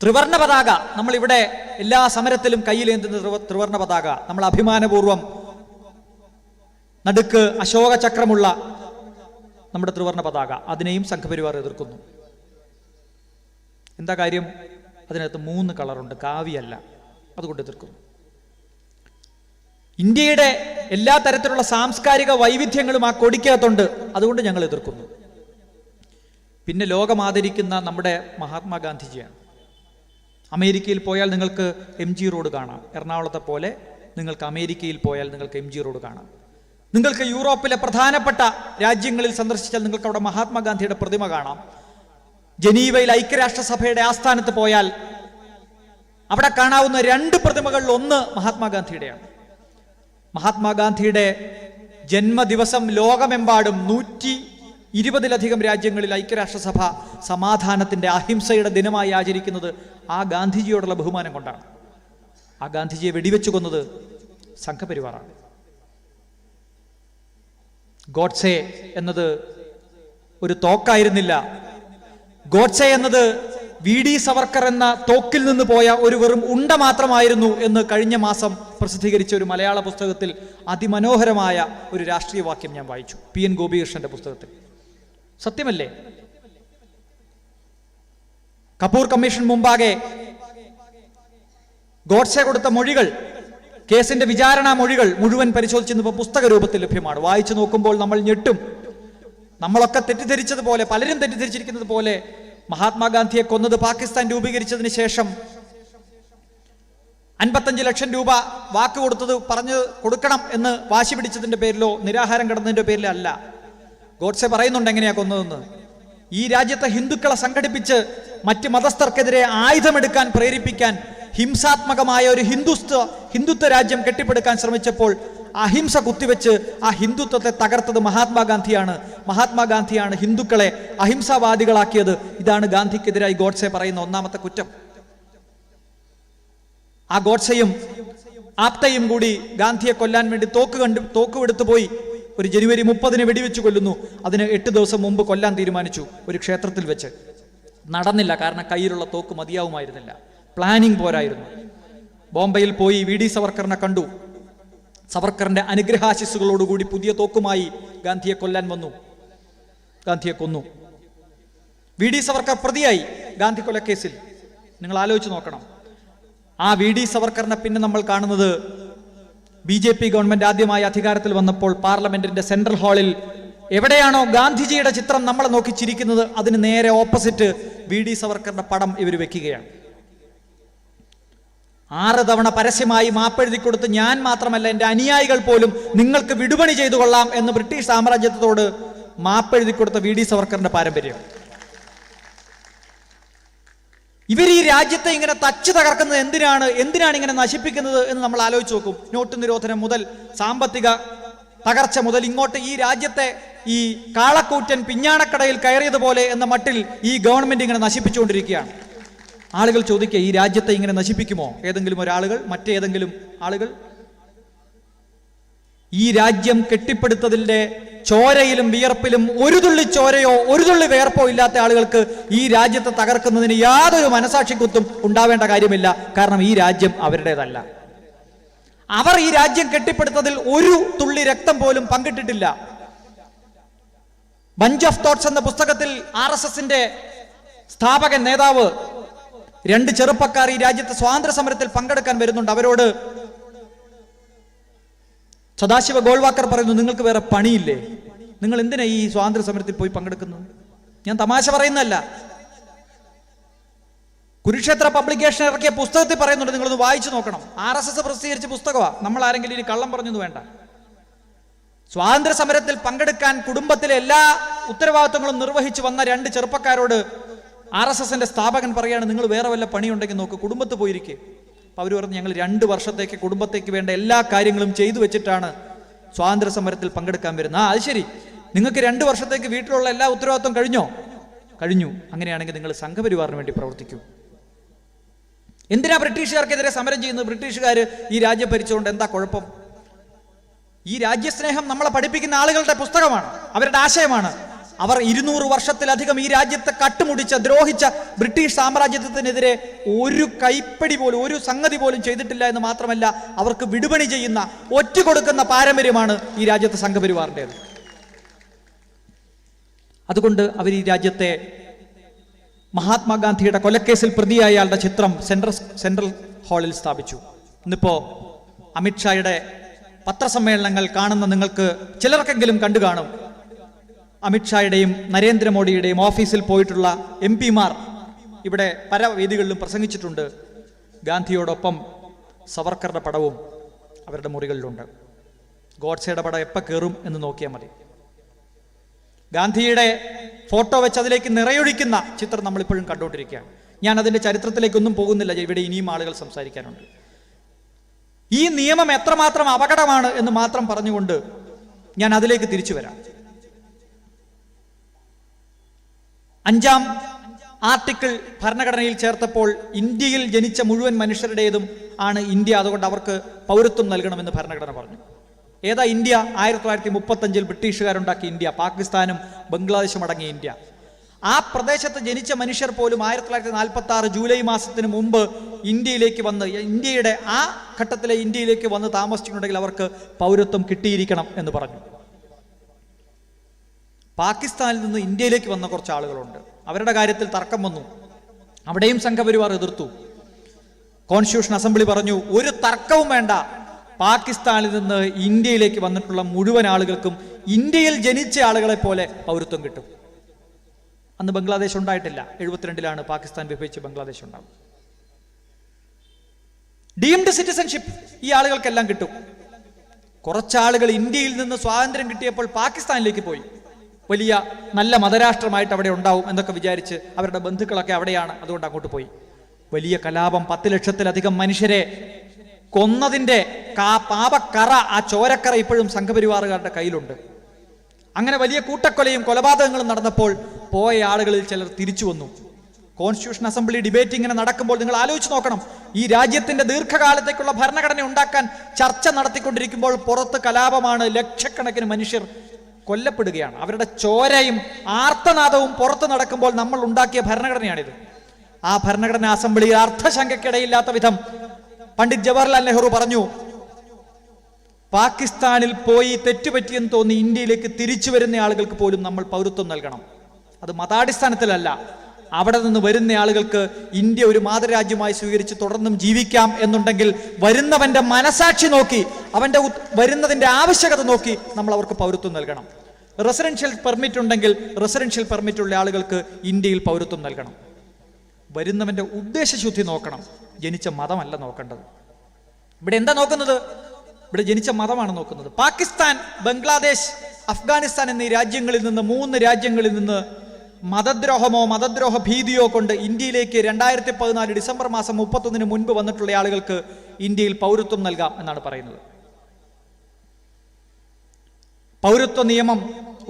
ത്രിവർണ്ണ പതാക നമ്മളിവിടെ എല്ലാ സമരത്തിലും കയ്യിലേന്തുന്ന ത്രിവർണ്ണ പതാക, നമ്മൾ അഭിമാനപൂർവം നടുക്ക് അശോക ചക്രമുള്ള നമ്മുടെ ത്രിവർണ്ണ പതാക, അതിനെയും സംഘപരിവാർ എതിർക്കുന്നു. എന്താ കാര്യം? അതിനകത്ത് 3 കളറുണ്ട്, കാവിയല്ല, അതുകൊണ്ട് എതിർക്കുന്നു. ഇന്ത്യയുടെ എല്ലാ തരത്തിലുള്ള സാംസ്കാരിക വൈവിധ്യങ്ങളും ആ കൊടിക്കകത്തുണ്ട്, അതുകൊണ്ട് ഞങ്ങൾ എതിർക്കുന്നു. പിന്നെ ലോകം ആദരിക്കുന്ന നമ്മുടെ മഹാത്മാഗാന്ധിജിയാണ്. അമേരിക്കയിൽ പോയാൽ നിങ്ങൾക്ക് MG റോഡ് കാണാം. എറണാകുളത്തെ പോലെ നിങ്ങൾക്ക് അമേരിക്കയിൽ പോയാൽ നിങ്ങൾക്ക് MG റോഡ് കാണാം. നിങ്ങൾക്ക് യൂറോപ്പിലെ പ്രധാനപ്പെട്ട രാജ്യങ്ങളിൽ സന്ദർശിച്ചാൽ നിങ്ങൾക്ക് അവിടെ മഹാത്മാഗാന്ധിയുടെ പ്രതിമ കാണാം. ജനീവയിൽ ഐക്യരാഷ്ട്രസഭയുടെ ആസ്ഥാനത്ത് പോയാൽ അവിടെ കാണാവുന്ന 2 പ്രതിമകളിൽ ഒന്ന് മഹാത്മാഗാന്ധിയുടെയാണ്. മഹാത്മാഗാന്ധിയുടെ ജന്മദിവസം ലോകമെമ്പാടും 120-ലധികം രാജ്യങ്ങളിൽ ഐക്യരാഷ്ട്രസഭ സമാധാനത്തിന്റെ അഹിംസയുടെ ദിനമായി ആചരിക്കുന്നത് ആ ഗാന്ധിജിയോടുള്ള ബഹുമാനം കൊണ്ടാണ്. ആ ഗാന്ധിജിയെ വെടിവെച്ചു കൊന്നത് സംഘപരിവാറാണ്. ഗോഡ്സെ എന്നത് ഒരു തോക്കായിരുന്നില്ല. ഗോഡ്സെ എന്നത് VD സവർക്കർ എന്ന തോക്കിൽ നിന്ന് പോയ ഒരു വെറും ഉണ്ട മാത്രമായിരുന്നു എന്ന് കഴിഞ്ഞ മാസം പ്രസിദ്ധീകരിച്ച ഒരു മലയാള പുസ്തകത്തിൽ അതിമനോഹരമായ ഒരു രാഷ്ട്രീയ വാക്യം ഞാൻ വായിച്ചു. PN ഗോപികൃഷ്ണന്റെ പുസ്തകത്തിൽ. സത്യമല്ലേ? കപൂർ കമ്മീഷൻ മുമ്പാകെ ഗോഡ്സെ കൊടുത്ത മൊഴികൾ, കേസിന്റെ വിചാരണ മൊഴികൾ മുഴുവൻ പരിശോധിച്ചിരുന്നപ്പോൾ പുസ്തക രൂപത്തിൽ ലഭ്യമാണ്. വായിച്ചു നോക്കുമ്പോൾ നമ്മൾ ഞെട്ടും. നമ്മളൊക്കെ തെറ്റിദ്ധരിച്ചതുപോലെ, പലരും തെറ്റിദ്ധരിച്ചിരിക്കുന്നത് പോലെ, മഹാത്മാഗാന്ധിയെ കൊന്നത് പാകിസ്ഥാൻ രൂപീകരിച്ചതിന് ശേഷം 55 ലക്ഷം രൂപ വാക്ക് കൊടുത്തത് പറഞ്ഞു കൊടുക്കണം എന്ന് വാശി പിടിച്ചതിന്റെ പേരിലോ നിരാഹാരം കിടന്നതിന്റെ പേരിലോ അല്ല. ഗോഡ്സെ പറയുന്നുണ്ട് എങ്ങനെയാ കൊന്നതെന്ന്. ഈ രാജ്യത്തെ ഹിന്ദുക്കളെ സംഘടിപ്പിച്ച് മറ്റ് മതസ്ഥർക്കെതിരെ ആയുധമെടുക്കാൻ പ്രേരിപ്പിക്കാൻ ഹിംസാത്മകമായ ഒരു ഹിന്ദുത്വ രാജ്യം കെട്ടിപ്പടുക്കാൻ ശ്രമിച്ചപ്പോൾ അഹിംസ കുത്തിവെച്ച് ആ ഹിന്ദുത്വത്തെ തകർത്തത് മഹാത്മാഗാന്ധിയാണ്. മഹാത്മാഗാന്ധിയാണ് ഹിന്ദുക്കളെ അഹിംസാവാദികളാക്കിയത്. ഇതാണ് ഗാന്ധിക്കെതിരായി ഗോഡ്സെ പറയുന്ന ഒന്നാമത്തെ കുറ്റം. ആ ഗോഡ്സെയും ആപ്തയും കൂടി ഗാന്ധിയെ കൊല്ലാൻ വേണ്ടി തോക്ക് പോയി ഒരു ജനുവരി 30-ന് വെടിവെച്ച് കൊല്ലുന്നു. അതിന് 8 ദിവസം മുമ്പ് കൊല്ലാൻ തീരുമാനിച്ചു ഒരു ക്ഷേത്രത്തിൽ വെച്ച്. നടന്നില്ല, കാരണം കയ്യിലുള്ള തോക്ക് മതിയാവുമായിരുന്നില്ല, പ്ലാനിങ് പോരായിരുന്നു. ബോംബെയിൽ പോയി VD സവർക്കറിനെ കണ്ടു. സവർക്കറിന്റെ അനുഗ്രഹാശിസ്സുകളോടുകൂടി പുതിയ തോക്കുമായി ഗാന്ധിയെ കൊല്ലാൻ വന്നു. ഗാന്ധിയെ കൊന്നു. VD സവർക്കർ പ്രതിയായി ഗാന്ധി കൊലക്കേസിൽ. നിങ്ങൾ ആലോചിച്ച് നോക്കണം. ആ VD സവർക്കറിനെ പിന്നെ നമ്മൾ കാണുന്നത് BJP ഗവൺമെന്റ് ആദ്യമായി അധികാരത്തിൽ വന്നപ്പോൾ പാർലമെന്റിന്റെ സെൻട്രൽ ഹാളിൽ എവിടെയാണോ ഗാന്ധിജിയുടെ ചിത്രം നമ്മളെ നോക്കി ചിരിക്കുന്നത് അതിന് നേരെ ഓപ്പോസിറ്റ് VD സവർക്കറിന്റെ പടം ഇവർ വെക്കുകയാണ്. 6 തവണ പരസ്യമായി മാപ്പെഴുതി കൊടുത്ത് ഞാൻ മാത്രമല്ല എൻ്റെ അനുയായികൾ പോലും നിങ്ങൾക്ക് വിടുപണി ചെയ്തു കൊള്ളാം എന്ന് ബ്രിട്ടീഷ് സാമ്രാജ്യത്തോട് മാപ്പെഴുതി കൊടുത്ത VD സവർക്കറിന്റെ പാരമ്പര്യം. ഇവർ ഈ രാജ്യത്തെ ഇങ്ങനെ തച്ചു തകർക്കുന്നത് എന്തിനാണ് ഇങ്ങനെ നശിപ്പിക്കുന്നത് എന്ന് നമ്മൾ ആലോചിച്ച് നോക്കും. നോട്ട് നിരോധനം മുതൽ സാമ്പത്തിക തകർച്ച മുതൽ ഇങ്ങോട്ട് ഈ രാജ്യത്തെ ഈ കാളക്കൂറ്റൻ പിഞ്ഞാണക്കടയിൽ കയറിയതുപോലെ എന്ന മട്ടിൽ ഈ ഗവൺമെന്റ് ഇങ്ങനെ നശിപ്പിച്ചുകൊണ്ടിരിക്കുകയാണ്. ആളുകൾ ചോദിക്കുക, ഈ രാജ്യത്തെ ഇങ്ങനെ നശിപ്പിക്കുമോ ഏതെങ്കിലും ഒരാളുകൾ, മറ്റേതെങ്കിലും ആളുകൾ? ഈ രാജ്യം കെട്ടിപ്പടുത്തതിന്റെ ചോരയിലും വിയർപ്പിലും ഒരു തുള്ളി ചോരയോ ഒരു തുള്ളി വിയർപ്പോ ഇല്ലാത്ത ആളുകൾക്ക് ഈ രാജ്യത്തെ തകർക്കുന്നതിന് യാതൊരു മനസാക്ഷിക്കുത്തും ഉണ്ടാവേണ്ട കാര്യമില്ല. കാരണം ഈ രാജ്യം അവരുടേതല്ല. അവർ ഈ രാജ്യം കെട്ടിപ്പടുത്തതിൽ ഒരു തുള്ളി രക്തം പോലും പങ്കിട്ടിട്ടില്ല. ബഞ്ച് ഓഫ് തോട്ട്സ് എന്ന പുസ്തകത്തിൽ RSSന്റെ സ്ഥാപകൻ നേതാവ് 2 ചെറുപ്പക്കാർ ഈ രാജ്യത്തെ സ്വാതന്ത്ര്യ സമരത്തിൽ പങ്കെടുക്കാൻ വരുന്നുണ്ട്. അവരോട് സദാശിവ ഗോൾവാക്കർ പറയുന്നു, നിങ്ങൾക്ക് വേറെ പണിയില്ലേ? നിങ്ങൾ എന്തിനാ ഈ സ്വാതന്ത്ര്യ സമരത്തിൽ പോയി പങ്കെടുക്കുന്നത്? ഞാൻ തമാശ പറയുന്നതല്ല. കുരുക്ഷേത്ര പബ്ലിക്കേഷൻ ഇറക്കിയ പുസ്തകത്തിൽ പറയുന്നുണ്ട്, നിങ്ങളൊന്ന് വായിച്ചു നോക്കണം. RSS പ്രസിദ്ധീകരിച്ച പുസ്തകമാണ്. നമ്മൾ ആരെങ്കിലും ഇനി കള്ളം പറഞ്ഞൊന്നും വേണ്ട. സ്വാതന്ത്ര്യ സമരത്തിൽ പങ്കെടുക്കാൻ കുടുംബത്തിലെ എല്ലാ ഉത്തരവാദിത്വങ്ങളും നിർവഹിച്ചു വന്ന 2 ചെറുപ്പക്കാരോട് RSSന്റെ സ്ഥാപകൻ പറയാണ്, നിങ്ങൾ വേറെ വല്ല പണിയുണ്ടെങ്കിൽ നോക്ക്, കുടുംബത്ത് പോയിരിക്കെ. അപ്പോൾ അവർ പറഞ്ഞു, ഞങ്ങൾ 2 വർഷത്തേക്ക് കുടുംബത്തേക്ക് വേണ്ട എല്ലാ കാര്യങ്ങളും ചെയ്തു വെച്ചിട്ടാണ് സ്വാതന്ത്ര്യ സമരത്തിൽ പങ്കെടുക്കാൻ വരുന്നത്. അത് ശരി, നിങ്ങൾക്ക് 2 വർഷത്തേക്ക് വീട്ടിലുള്ള എല്ലാ ഉത്തരവാദിത്വം കഴിഞ്ഞു. അങ്ങനെയാണെങ്കിൽ നിങ്ങൾ സംഘപരിവാറിന് വേണ്ടി പ്രവർത്തിക്കൂ. എന്തിനാ ബ്രിട്ടീഷുകാർക്കെതിരെ സമരം ചെയ്യുന്നത്? ബ്രിട്ടീഷുകാർ ഈ രാജ്യം ഭരിച്ചുകൊണ്ട് എന്താ കുഴപ്പം? ഈ രാജ്യസ്നേഹം നമ്മളെ പഠിപ്പിക്കുന്ന ആളുകളുടെ പുസ്തകമാണ്, അവരുടെ ആശയമാണ്. അവർ 200 വർഷത്തിലധികം ഈ രാജ്യത്തെ കട്ടുമുടിച്ച ദ്രോഹിച്ച ബ്രിട്ടീഷ് സാമ്രാജ്യത്തിനെതിരെ ഒരു കൈപ്പടി പോലും, ഒരു സംഗതി പോലും ചെയ്തിട്ടില്ല എന്ന് മാത്രമല്ല, അവർക്ക് വിടുപണി ചെയ്യുന്ന, ഒറ്റുകൊടുക്കുന്ന പാരമ്പര്യമാണ് ഈ രാജ്യത്തെ സംഘപരിവാറിൻ്റെത്. അതുകൊണ്ട് അവർ ഈ രാജ്യത്തെ മഹാത്മാഗാന്ധിയുടെ കൊലക്കേസിൽ പ്രതിയായ ആളുടെ ചിത്രം സെൻട്രൽ ഹാളിൽ സ്ഥാപിച്ചു. ഇന്നിപ്പോ അമിത്ഷായുടെ പത്രസമ്മേളനങ്ങൾ കാണുന്ന നിങ്ങൾക്ക് ചിലർക്കെങ്കിലും കണ്ടു കാണും. അമിത്ഷായുടെയും നരേന്ദ്രമോദിയുടെയും ഓഫീസിൽ പോയിട്ടുള്ള MP-മാർ ഇവിടെ പല വേദികളിലും പ്രസംഗിച്ചിട്ടുണ്ട്. ഗാന്ധിയോടൊപ്പം സവർക്കറുടെ പടവും അവരുടെ മുറികളിലുണ്ട്. ഗോഡ്സെയുടെ പടം എപ്പോൾ കയറും എന്ന് നോക്കിയാൽ മതി. ഗാന്ധിയുടെ ഫോട്ടോ വെച്ച് അതിലേക്ക് നിറയൊഴിക്കുന്ന ചിത്രം നമ്മളിപ്പോഴും കണ്ടുകൊണ്ടിരിക്കുകയാണ്. ഞാൻ അതിൻ്റെ ചരിത്രത്തിലേക്കൊന്നും പോകുന്നില്ല, ഇവിടെ ഇനിയും ആളുകൾ സംസാരിക്കാനുണ്ട്. ഈ നിയമം എത്രമാത്രം അപകടമാണ് എന്ന് മാത്രം പറഞ്ഞുകൊണ്ട് ഞാൻ അതിലേക്ക് തിരിച്ചു വരാം. 5-ാം ആർട്ടിക്കിൾ ഭരണഘടനയിൽ ചേർത്തപ്പോൾ ഇന്ത്യയിൽ ജനിച്ച മുഴുവൻ മനുഷ്യരുടേതും ആണ് ഇന്ത്യ, അതുകൊണ്ട് അവർക്ക് പൗരത്വം നൽകണമെന്ന് ഭരണഘടന പറഞ്ഞു. ഏതാ ഇന്ത്യ? 1935 ബ്രിട്ടീഷുകാരുണ്ടാക്കിയ ഇന്ത്യ, പാകിസ്ഥാനും ബംഗ്ലാദേശും അടങ്ങിയ ഇന്ത്യ. ആ പ്രദേശത്ത് ജനിച്ച മനുഷ്യർ പോലും 1946 ജൂലൈ മാസത്തിന് മുമ്പ് ഇന്ത്യയിലേക്ക് വന്ന്, ഇന്ത്യയുടെ ആ ഘട്ടത്തിലെ ഇന്ത്യയിലേക്ക് വന്ന് താമസിച്ചിട്ടുണ്ടെങ്കിൽ അവർക്ക് പൗരത്വം കിട്ടിയിരിക്കണം എന്ന് പറഞ്ഞു. പാകിസ്ഥാനിൽ നിന്ന് ഇന്ത്യയിലേക്ക് വന്ന കുറച്ച് ആളുകളുണ്ട്, അവരുടെ കാര്യത്തിൽ തർക്കം വന്നു. അവിടെയും സംഘപരിവാർ എതിർത്തു. കോൺസ്റ്റിറ്റ്യൂഷൻ അസംബ്ലി പറഞ്ഞു, ഒരു തർക്കവും വേണ്ട, പാകിസ്ഥാനിൽ നിന്ന് ഇന്ത്യയിലേക്ക് വന്നിട്ടുള്ള മുഴുവൻ ആളുകൾക്കും ഇന്ത്യയിൽ ജനിച്ച ആളുകളെ പോലെ പൗരത്വം കിട്ടും. അന്ന് ബംഗ്ലാദേശ് ഉണ്ടായിട്ടില്ല, 72-ലാണ് പാകിസ്ഥാൻ വിഭജിച്ച് ബംഗ്ലാദേശ് ഉണ്ടാവും. ഡീംഡ് സിറ്റിസൺഷിപ്പ് ഈ ആളുകൾക്കെല്ലാം കിട്ടും. കുറച്ചാളുകൾ ഇന്ത്യയിൽ നിന്ന് സ്വാതന്ത്ര്യം കിട്ടിയപ്പോൾ പാകിസ്ഥാനിലേക്ക് പോയി. വലിയ നല്ല മതരാഷ്ട്രമായിട്ട് അവിടെ ഉണ്ടാവും എന്നൊക്കെ വിചാരിച്ച് അവരുടെ ബന്ധുക്കളൊക്കെ അവിടെയാണ്, അതുകൊണ്ട് അങ്ങോട്ട് പോയി. വലിയ കലാപം, 10 ലക്ഷത്തിലധികം മനുഷ്യരെ കൊന്നതിൻ്റെ പാപക്കറ, ആ ചോരക്കറ ഇപ്പോഴും സംഘപരിവാറുകാരുടെ കയ്യിലുണ്ട്. അങ്ങനെ വലിയ കൂട്ടക്കൊലയും കൊലപാതകങ്ങളും നടന്നപ്പോൾ പോയ ആളുകളിൽ ചിലർ തിരിച്ചു വന്നു. കോൺസ്റ്റിറ്റ്യൂഷൻ അസംബ്ലി ഡിബേറ്റ് ഇങ്ങനെ നടക്കുമ്പോൾ നിങ്ങൾ ആലോചിച്ച് നോക്കണം, ഈ രാജ്യത്തിന്റെ ദീർഘകാലത്തേക്കുള്ള ഭരണഘടന ഉണ്ടാക്കാൻ ചർച്ച നടത്തിക്കൊണ്ടിരിക്കുമ്പോൾ പുറത്ത് കലാപമാണ്, ലക്ഷക്കണക്കിന് മനുഷ്യർ കൊല്ലപ്പെടുകയാണ്. അവരുടെ ചോരയും ആർത്തനാദവും പുറത്ത് നടക്കുമ്പോൾ നമ്മൾ ഉണ്ടാക്കിയ ഭരണഘടനയാണിത്. ആ ഭരണഘടനാ അസംബ്ലിയിൽ അർത്ഥശങ്കയ്ക്കിടയില്ലാത്ത വിധം പണ്ഡിറ്റ് ജവഹർലാൽ നെഹ്റു പറഞ്ഞു, പാകിസ്ഥാനിൽ പോയി തെറ്റുപറ്റിയെന്ന് തോന്നി ഇന്ത്യയിലേക്ക് തിരിച്ചു വരുന്ന ആളുകൾക്ക് പോലും നമ്മൾ പൗരത്വം നൽകണം. അത് മതാടിസ്ഥാനത്തിലല്ല, അവിടെ നിന്ന് വരുന്ന ആളുകൾക്ക് ഇന്ത്യ ഒരു മാതൃരാജ്യമായി സ്വീകരിച്ച് തുടർന്നും ജീവിക്കാം എന്നുണ്ടെങ്കിൽ വരുന്നവന്റെ മനസാക്ഷി നോക്കി, അവന്റെ വരുന്നതിന്റെ ആവശ്യകത നോക്കി നമ്മൾ അവർക്ക് പൗരത്വം നൽകണം. റെസിഡൻഷ്യൽ പെർമിറ്റ് ഉണ്ടെങ്കിൽ റെസിഡൻഷ്യൽ പെർമിറ്റ് ഉള്ള ആളുകൾക്ക് ഇന്ത്യയിൽ പൗരത്വം നൽകണം. വരുന്നവന്റെ ഉദ്ദേശശുദ്ധി നോക്കണം, ജനിച്ച മതമല്ല നോക്കേണ്ടത്. ഇവിടെ എന്താ നോക്കുന്നത്? ഇവിടെ ജനിച്ച മതമാണ് നോക്കുന്നത്. പാകിസ്ഥാൻ, ബംഗ്ലാദേശ്, അഫ്ഗാനിസ്ഥാൻ എന്നീ രാജ്യങ്ങളിൽ നിന്ന്, 3 രാജ്യങ്ങളിൽ നിന്ന് മതദ്രോഹമോ മതദ്രോഹ ഭീതിയോ കൊണ്ട് ഇന്ത്യയിലേക്ക് 2014 ഡിസംബർ മാസം 31 മുൻപ് വന്നിട്ടുള്ള ആളുകൾക്ക് ഇന്ത്യയിൽ പൗരത്വം നൽകാം എന്നാണ് പറയുന്നത്. പൗരത്വ നിയമം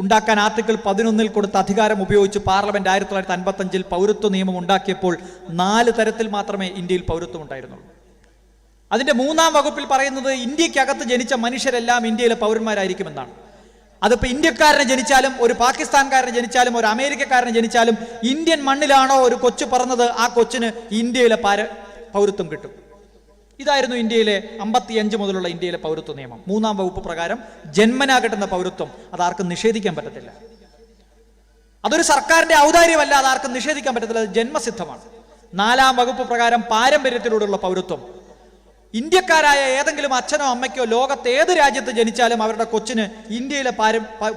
ഉണ്ടാക്കാൻ ആർട്ടിക്കിൾ 11 കൊടുത്ത അധികാരം ഉപയോഗിച്ച് പാർലമെന്റ് 1955 പൗരത്വ നിയമം ഉണ്ടാക്കിയപ്പോൾ 4 തരത്തിൽ മാത്രമേ ഇന്ത്യയിൽ പൗരത്വം ഉണ്ടായിരുന്നുള്ളൂ. അതിന്റെ 3-ാം വകുപ്പിൽ പറയുന്നത് ഇന്ത്യക്കകത്ത് ജനിച്ച മനുഷ്യരെല്ലാം ഇന്ത്യയിലെ പൗരന്മാരായിരിക്കുമെന്നാണ്. അതിപ്പോൾ ഇന്ത്യക്കാരനെ ജനിച്ചാലും, ഒരു പാകിസ്ഥാൻകാരനെ ജനിച്ചാലും, ഒരു അമേരിക്കക്കാരനെ ജനിച്ചാലും, ഇന്ത്യൻ മണ്ണിലാണോ ഒരു കൊച്ചു പറഞ്ഞത്, ആ കൊച്ചിന് ഇന്ത്യയിലെ പൗരത്വം കിട്ടും. ഇതായിരുന്നു ഇന്ത്യയിലെ 55 മുതലുള്ള ഇന്ത്യയിലെ പൗരത്വ നിയമം. 3-ാം വകുപ്പ് പ്രകാരം ജന്മനാ കിട്ടുന്ന പൗരത്വം അതാർക്കും നിഷേധിക്കാൻ പറ്റത്തില്ല. അതൊരു സർക്കാരിന്റെ ഔദാര്യമല്ല, അതാർക്കും നിഷേധിക്കാൻ പറ്റത്തില്ല, അത് ജന്മസിദ്ധമാണ്. 4-ാം വകുപ്പ് പ്രകാരം പാരമ്പര്യത്തിലൂടെയുള്ള പൗരത്വം, ഇന്ത്യക്കാരായ ഏതെങ്കിലും അച്ഛനോ അമ്മയ്ക്കോ ലോകത്ത് ഏത് രാജ്യത്ത് ജനിച്ചാലും അവരുടെ കൊച്ചിന് ഇന്ത്യയിലെ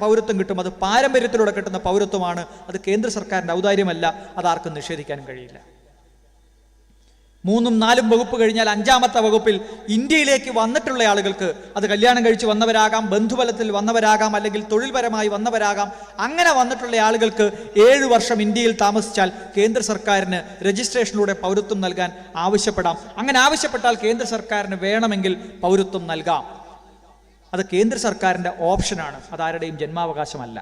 പൗരത്വം കിട്ടും. അത് പാരമ്പര്യത്തിലൂടെ കിട്ടുന്ന പൗരത്വമാണ്. അത് കേന്ദ്ര സർക്കാരിന്റെ ഔദാര്യമല്ല, അതാർക്കും നിഷേധിക്കാനും കഴിയില്ല. 3ഉം 4ഉം വകുപ്പ് കഴിഞ്ഞാൽ 5-ാമത്തെ വകുപ്പിൽ ഇന്ത്യയിലേക്ക് വന്നിട്ടുള്ള ആളുകൾക്ക്, അത് കല്യാണം കഴിച്ച് വന്നവരാകാം, ബന്ധുബലത്തിൽ വന്നവരാകാം, അല്ലെങ്കിൽ തൊഴിൽപരമായി വന്നവരാകാം, അങ്ങനെ വന്നിട്ടുള്ള ആളുകൾക്ക് 7 വർഷം ഇന്ത്യയിൽ താമസിച്ചാൽ കേന്ദ്ര സർക്കാരിന് രജിസ്ട്രേഷനിലൂടെ പൗരത്വം നൽകാൻ ആവശ്യപ്പെടാം. അങ്ങനെ ആവശ്യപ്പെട്ടാൽ കേന്ദ്ര സർക്കാരിന് വേണമെങ്കിൽ പൗരത്വം നൽകാം. അത് കേന്ദ്ര സർക്കാരിന്റെ ഓപ്ഷനാണ്, അതാരുടെയും ജന്മാവകാശമല്ല.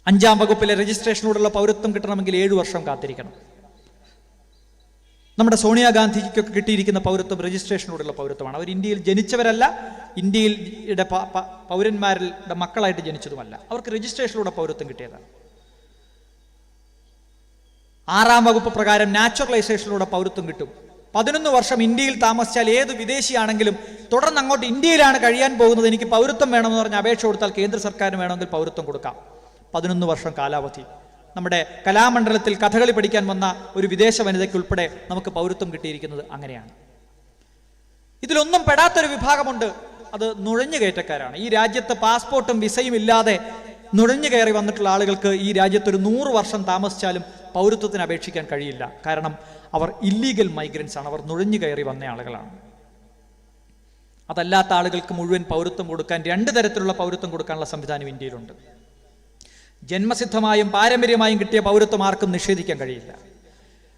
5-ാം വകുപ്പിലെ രജിസ്ട്രേഷനിലൂടെയുള്ള പൗരത്വം കിട്ടണമെങ്കിൽ 7 വർഷം കാത്തിരിക്കണം. നമ്മുടെ സോണിയാഗാന്ധിക്കൊക്കെ കിട്ടിയിരിക്കുന്ന പൗരത്വം രജിസ്ട്രേഷനോടുള്ള പൗരത്വമാണ്. അവർ ഇന്ത്യയിൽ ജനിച്ചവരല്ല, ഇന്ത്യയുടെ പൗരന്മാരുടെ മക്കളായിട്ട് ജനിച്ചതുമല്ല. അവർക്ക് രജിസ്ട്രേഷനിലൂടെ പൗരത്വം കിട്ടിയതാണ്. 6-ാം വകുപ്പ് പ്രകാരം നാച്ചുറലൈസേഷനിലൂടെ പൗരത്വം കിട്ടും. 11 വർഷം ഇന്ത്യയിൽ താമസിച്ചാൽ ഏത് വിദേശിയാണെങ്കിലും തുടർന്ന് അങ്ങോട്ട് ഇന്ത്യയിലാണ് കഴിയാൻ പോകുന്നത്, എനിക്ക് പൗരത്വം വേണമെന്ന് പറഞ്ഞ് അപേക്ഷ കൊടുത്താൽ കേന്ദ്ര സർക്കാരിന് വേണമെങ്കിൽ പൗരത്വം കൊടുക്കാം. 11 വർഷം കാലാവധി. നമ്മുടെ കലാമണ്ഡലത്തിൽ കഥകളി പഠിക്കാൻ വന്ന ഒരു വിദേശ വനിതയ്ക്കുൾപ്പെടെ നമുക്ക് പൗരത്വം കിട്ടിയിരിക്കുന്നത് അങ്ങനെയാണ്. ഇതിലൊന്നും പെടാത്തൊരു വിഭാഗമുണ്ട്, അത് നുഴഞ്ഞുകയറ്റക്കാരാണ്. ഈ രാജ്യത്ത് പാസ്പോർട്ടും വിസയും ഇല്ലാതെ നുഴഞ്ഞു കയറി വന്നിട്ടുള്ള ആളുകൾക്ക് ഈ രാജ്യത്ത് ഒരു 100 വർഷം താമസിച്ചാലും പൗരത്വത്തിന് അപേക്ഷിക്കാൻ കഴിയില്ല. കാരണം അവർ ഇല്ലീഗൽ മൈഗ്രൻസ് ആണ്, അവർ നുഴഞ്ഞു കയറി വന്ന ആളുകളാണ്. അതല്ലാത്ത ആളുകൾക്ക് മുഴുവൻ പൗരത്വം കൊടുക്കാൻ 2 തരത്തിലുള്ള പൗരത്വം കൊടുക്കാനുള്ള സംവിധാനം ഇന്ത്യയിലുണ്ട്. ജന്മസിദ്ധമായും പാരമ്പര്യമായും കിട്ടിയ പൗരത്വം ആർക്കും നിഷേധിക്കാൻ കഴിയില്ല.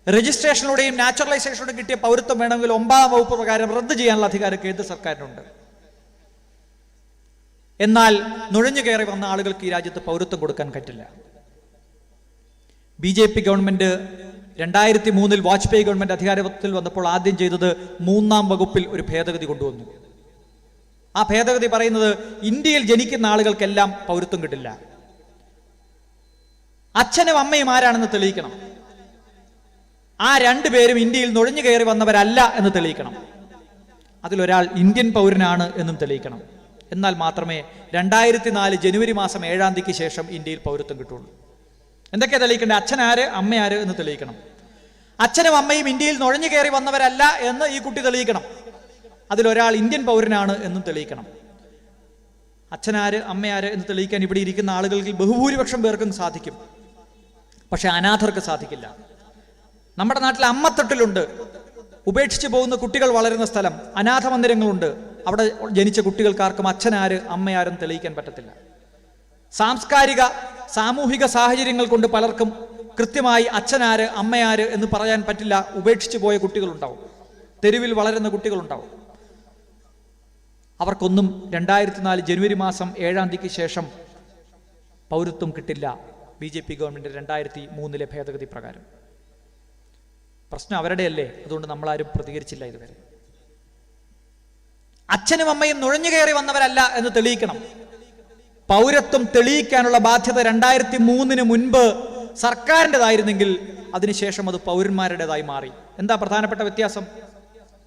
രജിസ്ട്രേഷനിലൂടെയും നാച്ചുറലൈസേഷനിലൂടെയും കിട്ടിയ പൗരത്വം വേണമെങ്കിൽ 9-ാം വകുപ്പ് പ്രകാരം റദ്ദ് ചെയ്യാനുള്ള അധികാരം കേന്ദ്ര സർക്കാരിനുണ്ട്. എന്നാൽ നുഴഞ്ഞു കയറി വന്ന ആളുകൾക്ക് ഈ രാജ്യത്ത് പൗരത്വം കൊടുക്കാൻ പറ്റില്ല. BJP ഗവൺമെന്റ് 2003 വാജ്പേയി ഗവൺമെന്റ് അധികാരത്തിൽ വന്നപ്പോൾ ആദ്യം ചെയ്തത് 3-ാം വകുപ്പിൽ ഒരു ഭേദഗതി കൊണ്ടുവന്നു. ആ ഭേദഗതി പറയുന്നത് ഇന്ത്യയിൽ ജനിക്കുന്ന ആളുകൾക്കെല്ലാം പൗരത്വം കിട്ടില്ല. അച്ഛനും അമ്മയും ആരാണെന്ന് തെളിയിക്കണം. ആ 2 പേരും ഇന്ത്യയിൽ നുഴഞ്ഞു കയറി വന്നവരല്ല എന്ന് തെളിയിക്കണം. അതിലൊരാൾ ഇന്ത്യൻ പൗരനാണ് എന്നും തെളിയിക്കണം. എന്നാൽ മാത്രമേ 2004 ജനുവരി മാസം 7-ാം തീയതിക്ക് ശേഷം ഇന്ത്യയിൽ പൗരത്വം കിട്ടുള്ളൂ. എന്തൊക്കെയാ തെളിയിക്കേണ്ടത്? അച്ഛനാര് അമ്മയാര് എന്ന് തെളിയിക്കണം. അച്ഛനും അമ്മയും ഇന്ത്യയിൽ നുഴഞ്ഞു കയറി വന്നവരല്ല എന്ന് ഈ കുട്ടി തെളിയിക്കണം. അതിലൊരാൾ ഇന്ത്യൻ പൗരനാണ് എന്നും തെളിയിക്കണം. അച്ഛനാര് അമ്മയാര് എന്ന് തെളിയിക്കാൻ ഇവിടെ ഇരിക്കുന്ന ആളുകൾക്ക് ബഹുഭൂരിപക്ഷം പേർക്കും സാധിക്കും, പക്ഷെ അനാഥർക്ക് സാധിക്കില്ല. നമ്മുടെ നാട്ടിൽ അമ്മത്തൊട്ടിലുണ്ട്, ഉപേക്ഷിച്ചു പോകുന്ന കുട്ടികൾ വളരുന്ന സ്ഥലം, അനാഥ മന്ദിരങ്ങളുണ്ട്. അവിടെ ജനിച്ച കുട്ടികൾക്കാർക്കും അച്ഛനാര് അമ്മയാരും തെളിയിക്കാൻ പറ്റത്തില്ല. സാംസ്കാരിക സാമൂഹിക സാഹചര്യങ്ങൾ കൊണ്ട് പലർക്കും കൃത്യമായി അച്ഛനാര് അമ്മയാര് എന്ന് പറയാൻ പറ്റില്ല. ഉപേക്ഷിച്ചു പോയ കുട്ടികളുണ്ടാവും, തെരുവിൽ വളരുന്ന കുട്ടികളുണ്ടാവും. അവർക്കൊന്നും 2004 ജനുവരി മാസം 7-ാം തീയതിക്ക് ശേഷം പൗരത്വം കിട്ടില്ല. BJP ഗവൺമെന്റ് 2003 ഭേദഗതി പ്രകാരം. പ്രശ്നം അവരുടെയല്ലേ, അതുകൊണ്ട് നമ്മളാരും പ്രതികരിച്ചില്ല ഇതുവരെ. അച്ഛനും അമ്മയും നുഴഞ്ഞു കയറി വന്നവരല്ല എന്ന് തെളിയിക്കണം. പൗരത്വം തെളിയിക്കാനുള്ള ബാധ്യത 2003 മുൻപ് സർക്കാരിൻ്റെതായിരുന്നെങ്കിൽ അതിനുശേഷം അത് പൗരന്മാരുടേതായി മാറി. എന്താ പ്രധാനപ്പെട്ട വ്യത്യാസം?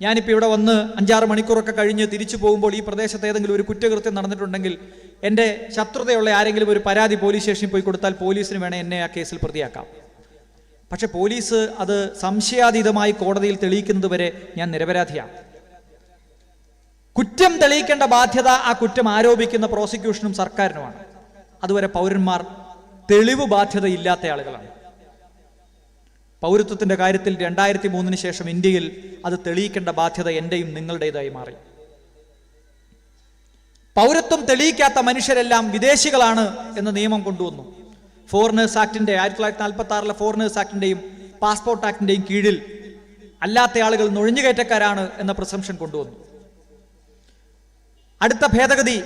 ഞാനിപ്പോൾ ഇവിടെ വന്ന് 5-6 മണിക്കൂറൊക്കെ കഴിഞ്ഞ് തിരിച്ചു പോകുമ്പോൾ ഈ പ്രദേശത്ത് ഏതെങ്കിലും ഒരു കുറ്റകൃത്യം നടന്നിട്ടുണ്ടെങ്കിൽ എൻ്റെ ശത്രുതയുള്ള ആരെങ്കിലും ഒരു പരാതി പോലീസ് സ്റ്റേഷനിൽ പോയി കൊടുത്താൽ പോലീസിന് വേണേൽ എന്നെ ആ കേസിൽ പ്രതിയാക്കാം. പക്ഷെ പോലീസ് അത് സംശയാതീതമായി കോടതിയിൽ തെളിയിക്കുന്നത് വരെ ഞാൻ നിരപരാധിയാണ്. കുറ്റം തെളിയിക്കേണ്ട ബാധ്യത ആ കുറ്റം ആരോപിക്കുന്ന പ്രോസിക്യൂഷനും സർക്കാരിനുമാണ്. അതുവരെ പൗരന്മാർ തെളിവ് ബാധ്യത ഇല്ലാത്ത ആളുകളാണ്. പൗരത്വത്തിന്റെ കാര്യത്തിൽ 2003 ശേഷം ഇന്ത്യയിൽ അത് തെളിയിക്കേണ്ട ബാധ്യത എന്റെയും നിങ്ങളുടേതായി മാറി. പൗരത്വം തെളിയിക്കാത്ത മനുഷ്യരെല്ലാം വിദേശികളാണ് എന്ന നിയമം കൊണ്ടുവന്നു. ഫോറിനേഴ്സ് ആക്ടിന്റെ 1946 ഫോറിനേഴ്സ് ആക്ടിന്റെയും പാസ്പോർട്ട് ആക്ടിന്റെയും കീഴിൽ അല്ലാത്ത ആളുകൾ നുഴഞ്ഞുകയറ്റക്കാരാണ് എന്ന പ്രിസംഷൻ കൊണ്ടുവന്നു. അടുത്ത ഭേദഗതി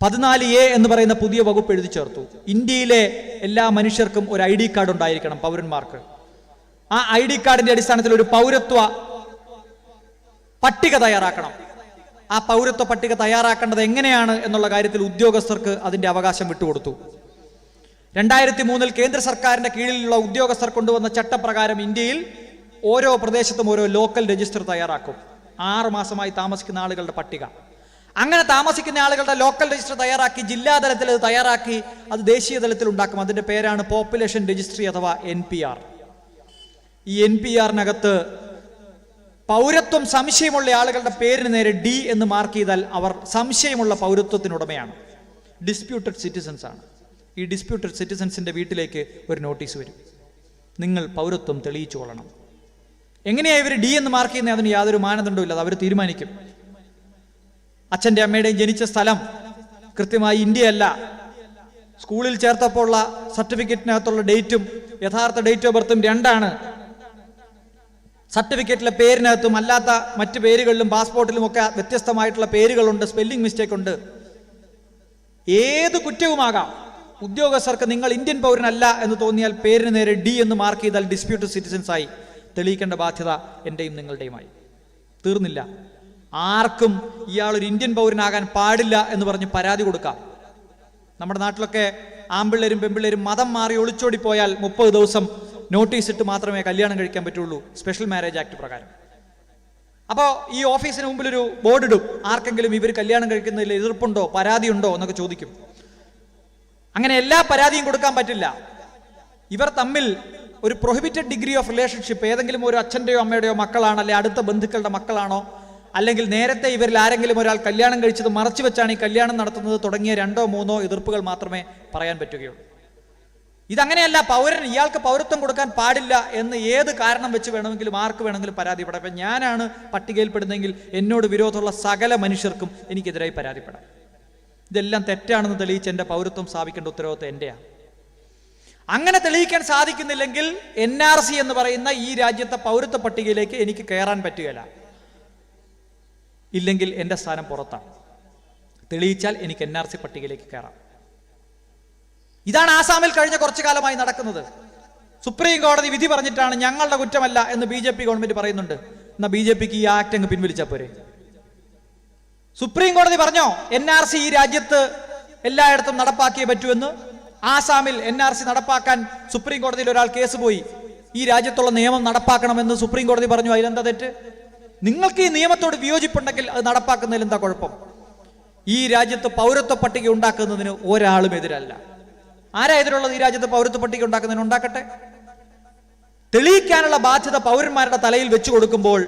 14A എന്ന് പറയുന്ന പുതിയ വകുപ്പ് എഴുതി ചേർത്തു. ഇന്ത്യയിലെ എല്ലാ മനുഷ്യർക്കും ഒരു ID കാർഡ് ഉണ്ടായിരിക്കണം, പൗരന്മാർക്ക്. ആ ID കാർഡിന്റെ അടിസ്ഥാനത്തിൽ ഒരു പൗരത്വ പട്ടിക തയ്യാറാക്കണം. ആ പൗരത്വ പട്ടിക തയ്യാറാക്കേണ്ടത് എങ്ങനെയാണ് എന്നുള്ള കാര്യത്തിൽ ഉദ്യോഗസ്ഥർക്ക് അതിന്റെ അവകാശം വിട്ടുകൊടുത്തു. 2003 കേന്ദ്ര സർക്കാരിന്റെ കീഴിലുള്ള ഉദ്യോഗസ്ഥർ കൊണ്ടുവന്ന ചട്ടപ്രകാരം ഇന്ത്യയിൽ ഓരോ പ്രദേശത്തും ഓരോ ലോക്കൽ രജിസ്റ്റർ തയ്യാറാക്കും. 6 മാസമായി താമസിക്കുന്ന ആളുകളുടെ പട്ടിക. അങ്ങനെ താമസിക്കുന്ന ആളുകളുടെ ലോക്കൽ രജിസ്റ്റർ തയ്യാറാക്കി ജില്ലാതലത്തിൽ അത് തയ്യാറാക്കി അത് ദേശീയ തലത്തിൽ ഉണ്ടാക്കും. അതിന്റെ പേരാണ് പോപ്പുലേഷൻ രജിസ്ട്രി അഥവാ NPR. ഈ NPR-നകത്ത് പൗരത്വം സംശയമുള്ള ആളുകളുടെ പേരിന് നേരെ D എന്ന് മാർക്ക് ചെയ്താൽ അവർ സംശയമുള്ള പൗരത്വത്തിനുടമയാണ്, ഡിസ്പ്യൂട്ടഡ് സിറ്റിസൺസ് ആണ്. ഈ ഡിസ്പ്യൂട്ടഡ് സിറ്റിസൺസിന്റെ വീട്ടിലേക്ക് ഒരു നോട്ടീസ് വരും, നിങ്ങൾ പൗരത്വം തെളിയിച്ചു കൊള്ളണം. എങ്ങനെയാ ഇവർ D എന്ന് മാർക്ക് ചെയ്യുന്നത്? അതിന് യാതൊരു മാനദണ്ഡവും ഇല്ല, അത് അവർ തീരുമാനിക്കും. അച്ഛൻ്റെ അമ്മയുടെയും ജനിച്ച സ്ഥലം കൃത്യമായി ഇന്ത്യയല്ല, സ്കൂളിൽ ചേർത്തപ്പോൾ ഉള്ള സർട്ടിഫിക്കറ്റിനകത്തുള്ള ഡേറ്റും യഥാർത്ഥ ഡേറ്റ് ഓഫ് ബർത്തും 2ആണ്. സർട്ടിഫിക്കറ്റിലെ പേരിനകത്തും അല്ലാത്ത മറ്റു പേരുകളിലും പാസ്പോർട്ടിലും ഒക്കെ വ്യത്യസ്തമായിട്ടുള്ള പേരുകളുണ്ട്, സ്പെല്ലിംഗ് മിസ്റ്റേക്ക് ഉണ്ട്. ഏത് കുറ്റവുമാകാം, ഉദ്യോഗസ്ഥർക്ക് നിങ്ങൾ ഇന്ത്യൻ പൗരനല്ല എന്ന് തോന്നിയാൽ പേരിന് നേരെ ഡി എന്ന് മാർക്ക് ചെയ്താൽ ഡിസ്പ്യൂട്ടഡ് സിറ്റിസൻസ് ആയി തെളിയിക്കേണ്ട ബാധ്യത എൻ്റെയും നിങ്ങളുടെയുമായി. തീർന്നില്ല. ആർക്കും ഇയാളൊരു ഇന്ത്യൻ പൗരനാകാൻ പാടില്ല എന്ന് പറഞ്ഞ് പരാതി കൊടുക്കാം. നമ്മുടെ നാട്ടിലൊക്കെ ആമ്പിള്ളേരും പെമ്പിള്ളേരും മതം മാറി ഒളിച്ചോടിപ്പോയാൽ 30 ദിവസം നോട്ടീസ് ഇട്ട് മാത്രമേ കല്യാണം കഴിക്കാൻ പറ്റുള്ളൂ സ്പെഷ്യൽ മാരേജ് ആക്ട് പ്രകാരം. അപ്പോൾ ഈ ഓഫീസിന് മുമ്പിലൊരു ബോർഡ് ഇടും, ആർക്കെങ്കിലും ഇവർ കല്യാണം കഴിക്കുന്നതിൽ എതിർപ്പുണ്ടോ പരാതിയുണ്ടോ എന്നൊക്കെ ചോദിക്കും. അങ്ങനെ എല്ലാ പരാതിയും കൊടുക്കാൻ പറ്റില്ല. ഇവർ തമ്മിൽ ഒരു പ്രൊഹിബിറ്റഡ് ഡിഗ്രി ഓഫ് റിലേഷൻഷിപ്പ്, ഏതെങ്കിലും ഒരു അച്ഛൻ്റെയോ അമ്മയുടെയോ മക്കളാണോ, അല്ലെ അടുത്ത ബന്ധുക്കളുടെ മക്കളാണോ, അല്ലെങ്കിൽ നേരത്തെ ഇവരിൽ ആരെങ്കിലും ഒരാൾ കല്യാണം കഴിച്ചത് മറച്ചു വെച്ചാണ് ഈ കല്യാണം നടത്തുന്നത് തുടങ്ങിയ 2 or 3 എതിർപ്പുകൾ മാത്രമേ പറയാൻ പറ്റുകയുള്ളൂ. ഇതങ്ങനെയല്ല. പൗരൻ, ഇയാൾക്ക് പൗരത്വം കൊടുക്കാൻ പാടില്ല എന്ന് ഏത് കാരണം വെച്ച് വേണമെങ്കിലും ആർക്ക് വേണമെങ്കിലും പരാതിപ്പെടാം. ഇപ്പം ഞാനാണ് പട്ടികയിൽപ്പെടുന്നതെങ്കിൽ എന്നോട് വിരോധമുള്ള സകല മനുഷ്യർക്കും എനിക്കെതിരായി പരാതിപ്പെടാം. ഇതെല്ലാം തെറ്റാണെന്ന് തെളിയിച്ച് എൻ്റെ പൗരത്വം സ്ഥാപിക്കേണ്ട ഉത്തരവാദിത്വം എൻ്റെയാണ്. അങ്ങനെ തെളിയിക്കാൻ സാധിക്കുന്നില്ലെങ്കിൽ NRC എന്ന് പറയുന്ന ഈ രാജ്യത്തെ പൗരത്വ പട്ടികയിലേക്ക് എനിക്ക് കയറാൻ പറ്റുകയില്ല. ഇല്ലെങ്കിൽ എൻ്റെ സ്ഥാനം പുറത്താണ്. തെളിയിച്ചാൽ എനിക്ക് NRC പട്ടികയിലേക്ക് കയറാം. ഇതാണ് ആസാമിൽ കഴിഞ്ഞ കുറച്ചു കാലമായി നടക്കുന്നത്. സുപ്രീം കോടതി വിധി പറഞ്ഞിട്ടാണ് ഞങ്ങളുടെ കുറ്റമല്ല എന്ന് BJP ഗവൺമെന്റ് പറയുന്നുണ്ട്. എന്നാൽ BJPക്ക് ഈ ആക്ട് അങ്ങ് പിൻവലിച്ചാൽ പോരെ? സുപ്രീം കോടതി പറഞ്ഞോ NRC ഈ രാജ്യത്ത് എല്ലായിടത്തും നടപ്പാക്കിയേ പറ്റുമെന്ന്? ആസാമിൽ NRC നടപ്പാക്കാൻ സുപ്രീം കോടതിയിൽ ഒരാൾ കേസ് പോയി. ഈ രാജ്യത്തുള്ള നിയമം നടപ്പാക്കണമെന്ന് സുപ്രീം കോടതി പറഞ്ഞു. അതിലെന്താ തെറ്റ്? നിങ്ങൾക്ക് ഈ നിയമത്തോട് വിയോജിപ്പുണ്ടെങ്കിൽ അത് നടപ്പാക്കുന്നതിൽ എന്താ കുഴപ്പം? ഈ രാജ്യത്ത് പൗരത്വ പട്ടിക ഉണ്ടാക്കുന്നതിന് ഒരാളും എതിരല്ല. ആരാ എതിരുള്ളത്? ഈ രാജ്യത്ത് പൗരത്വ പട്ടിക ഉണ്ടാക്കുന്നതിന് ഉണ്ടാക്കട്ടെ. തെളിയിക്കാനുള്ള ബാധ്യത പൗരന്മാരുടെ തലയിൽ വെച്ചു കൊടുക്കുമ്പോൾ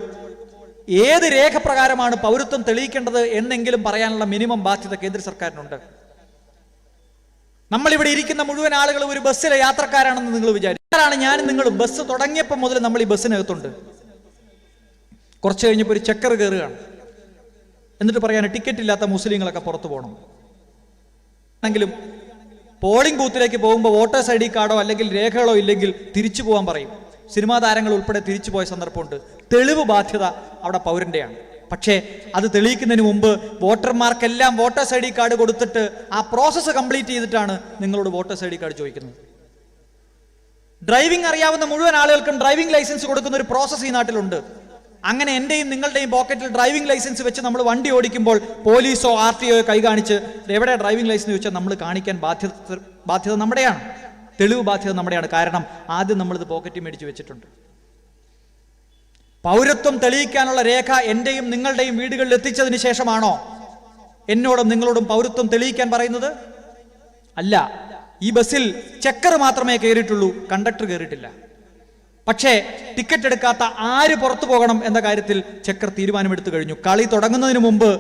ഏത് രേഖ പ്രകാരമാണ് പൗരത്വം തെളിയിക്കേണ്ടത് എന്നെങ്കിലും പറയാനുള്ള മിനിമം ബാധ്യത കേന്ദ്ര സർക്കാരിനുണ്ട്. നമ്മളിവിടെ ഇരിക്കുന്ന മുഴുവൻ ആളുകളും ഒരു ബസ്സിലെ യാത്രക്കാരാണെന്ന് നിങ്ങൾ വിചാരിച്ചാണ്. ഞാനും നിങ്ങളും ബസ് തുടങ്ങിയപ്പോൾ മുതൽ നമ്മൾ ഈ ബസ്സിനകത്തുണ്ട്. കുറച്ച് കഴിഞ്ഞപ്പോൾ ഒരു ചെക്കർ കയറുകയാണ്. എന്നിട്ട് പറയാൻ ടിക്കറ്റ് ഇല്ലാത്ത മുസ്ലിങ്ങളൊക്കെ പുറത്തു പോകണം. എങ്കിലും പോളിംഗ് ബൂത്തിലേക്ക് പോകുമ്പോൾ വോട്ടേഴ്സ് ID കാർഡോ അല്ലെങ്കിൽ രേഖകളോ ഇല്ലെങ്കിൽ തിരിച്ചു പോകാൻ പറയും. സിനിമാ താരങ്ങൾ ഉൾപ്പെടെ തിരിച്ചു പോയ സന്ദർഭമുണ്ട്. തെളിവ് ബാധ്യത അവിടെ പൗരന്റെയാണ്. പക്ഷേ അത് തെളിയിക്കുന്നതിന് മുമ്പ് വോട്ടർമാർക്കെല്ലാം വോട്ടേഴ്സ് ID കാർഡ് കൊടുത്തിട്ട് ആ പ്രോസസ്സ് കംപ്ലീറ്റ് ചെയ്തിട്ടാണ് നിങ്ങളോട് വോട്ടേഴ്സ് ID കാർഡ് ചോദിക്കുന്നത്. ഡ്രൈവിംഗ് അറിയാവുന്ന മുഴുവൻ ആളുകൾക്കും ഡ്രൈവിംഗ് ലൈസൻസ് കൊടുക്കുന്ന ഒരു പ്രോസസ്സ് ഈ നാട്ടിലുണ്ട്. അങ്ങനെ എൻ്റെയും നിങ്ങളുടെയും പോക്കറ്റിൽ ഡ്രൈവിംഗ് ലൈസൻസ് വെച്ച് നമ്മൾ വണ്ടി ഓടിക്കുമ്പോൾ പോലീസോ RTO കൈ കാണിച്ച് എവിടെ ഡ്രൈവിംഗ് ലൈസൻസ് വെച്ചാൽ നമ്മൾ കാണിക്കാൻ ബാധ്യത നമ്മുടെയാണ്. തെളിവ് ബാധ്യത നമ്മുടെയാണ്. കാരണം ആദ്യം നമ്മളിത് പോക്കറ്റിൽ മേടിച്ച് വെച്ചിട്ടുണ്ട്. പൗരത്വം തെളിയിക്കാനുള്ള രേഖ എൻ്റെയും നിങ്ങളുടെയും വീടുകളിൽ എത്തിച്ചതിന് ശേഷമാണോ എന്നോടും നിങ്ങളോടും പൗരത്വം തെളിയിക്കാൻ പറയുന്നത്? അല്ല. ഈ ബസ്സിൽ ചെക്കർ മാത്രമേ കയറിയിട്ടുള്ളൂ, കണ്ടക്ടർ കയറിയിട്ടില്ല. പക്ഷേ ടിക്കറ്റ് എടുക്കാത്ത ആര് പുറത്തു പോകണം എന്ന കാര്യത്തിൽ ചെക്കർ തീരുമാനമെടുത്തു കഴിഞ്ഞു. കളി തുടങ്ങുന്നതിന് മുമ്പ്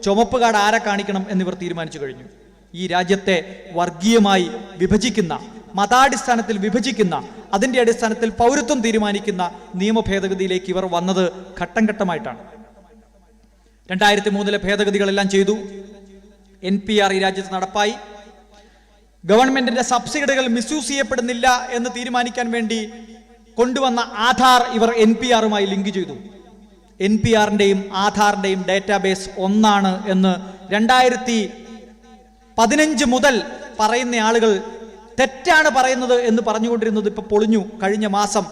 ചുമപ്പ് കാർഡ് ആരെ കാണിക്കണം എന്നിവർ തീരുമാനിച്ചു കഴിഞ്ഞു. ഈ രാജ്യത്തെ വർഗീയമായി വിഭജിക്കുന്ന, മതാടിസ്ഥാനത്തിൽ വിഭജിക്കുന്ന, അതിൻ്റെ അടിസ്ഥാനത്തിൽ പൗരത്വം തീരുമാനിക്കുന്ന നിയമ ഭേദഗതിയിലേക്ക് ഇവർ വന്നത് ഘട്ടം ഘട്ടമായിട്ടാണ്. 2003 ഭേദഗതികളെല്ലാം ചെയ്തു. NPR ഈ രാജ്യത്ത് നടപ്പായി. ഗവൺമെന്റിന്റെ സബ്സിഡികൾ മിസ്യൂസ് ചെയ്യപ്പെടുന്നില്ല എന്ന് തീരുമാനിക്കാൻ വേണ്ടി കൊണ്ടുവന്ന ആധാർ ഇവർ NPRുമായി ലിങ്ക് ചെയ്തു. NPRന്റെയും ആധാറിന്റെയും ഡേറ്റാബേസ് ഒന്നാണ് എന്ന് 2015 മുതൽ പറയുന്ന ആളുകൾ തെറ്റാണ് പറയുന്നത് എന്ന് പറഞ്ഞുകൊണ്ടിരുന്നത് ഇപ്പൊ പൊളിഞ്ഞു. കഴിഞ്ഞ മാസം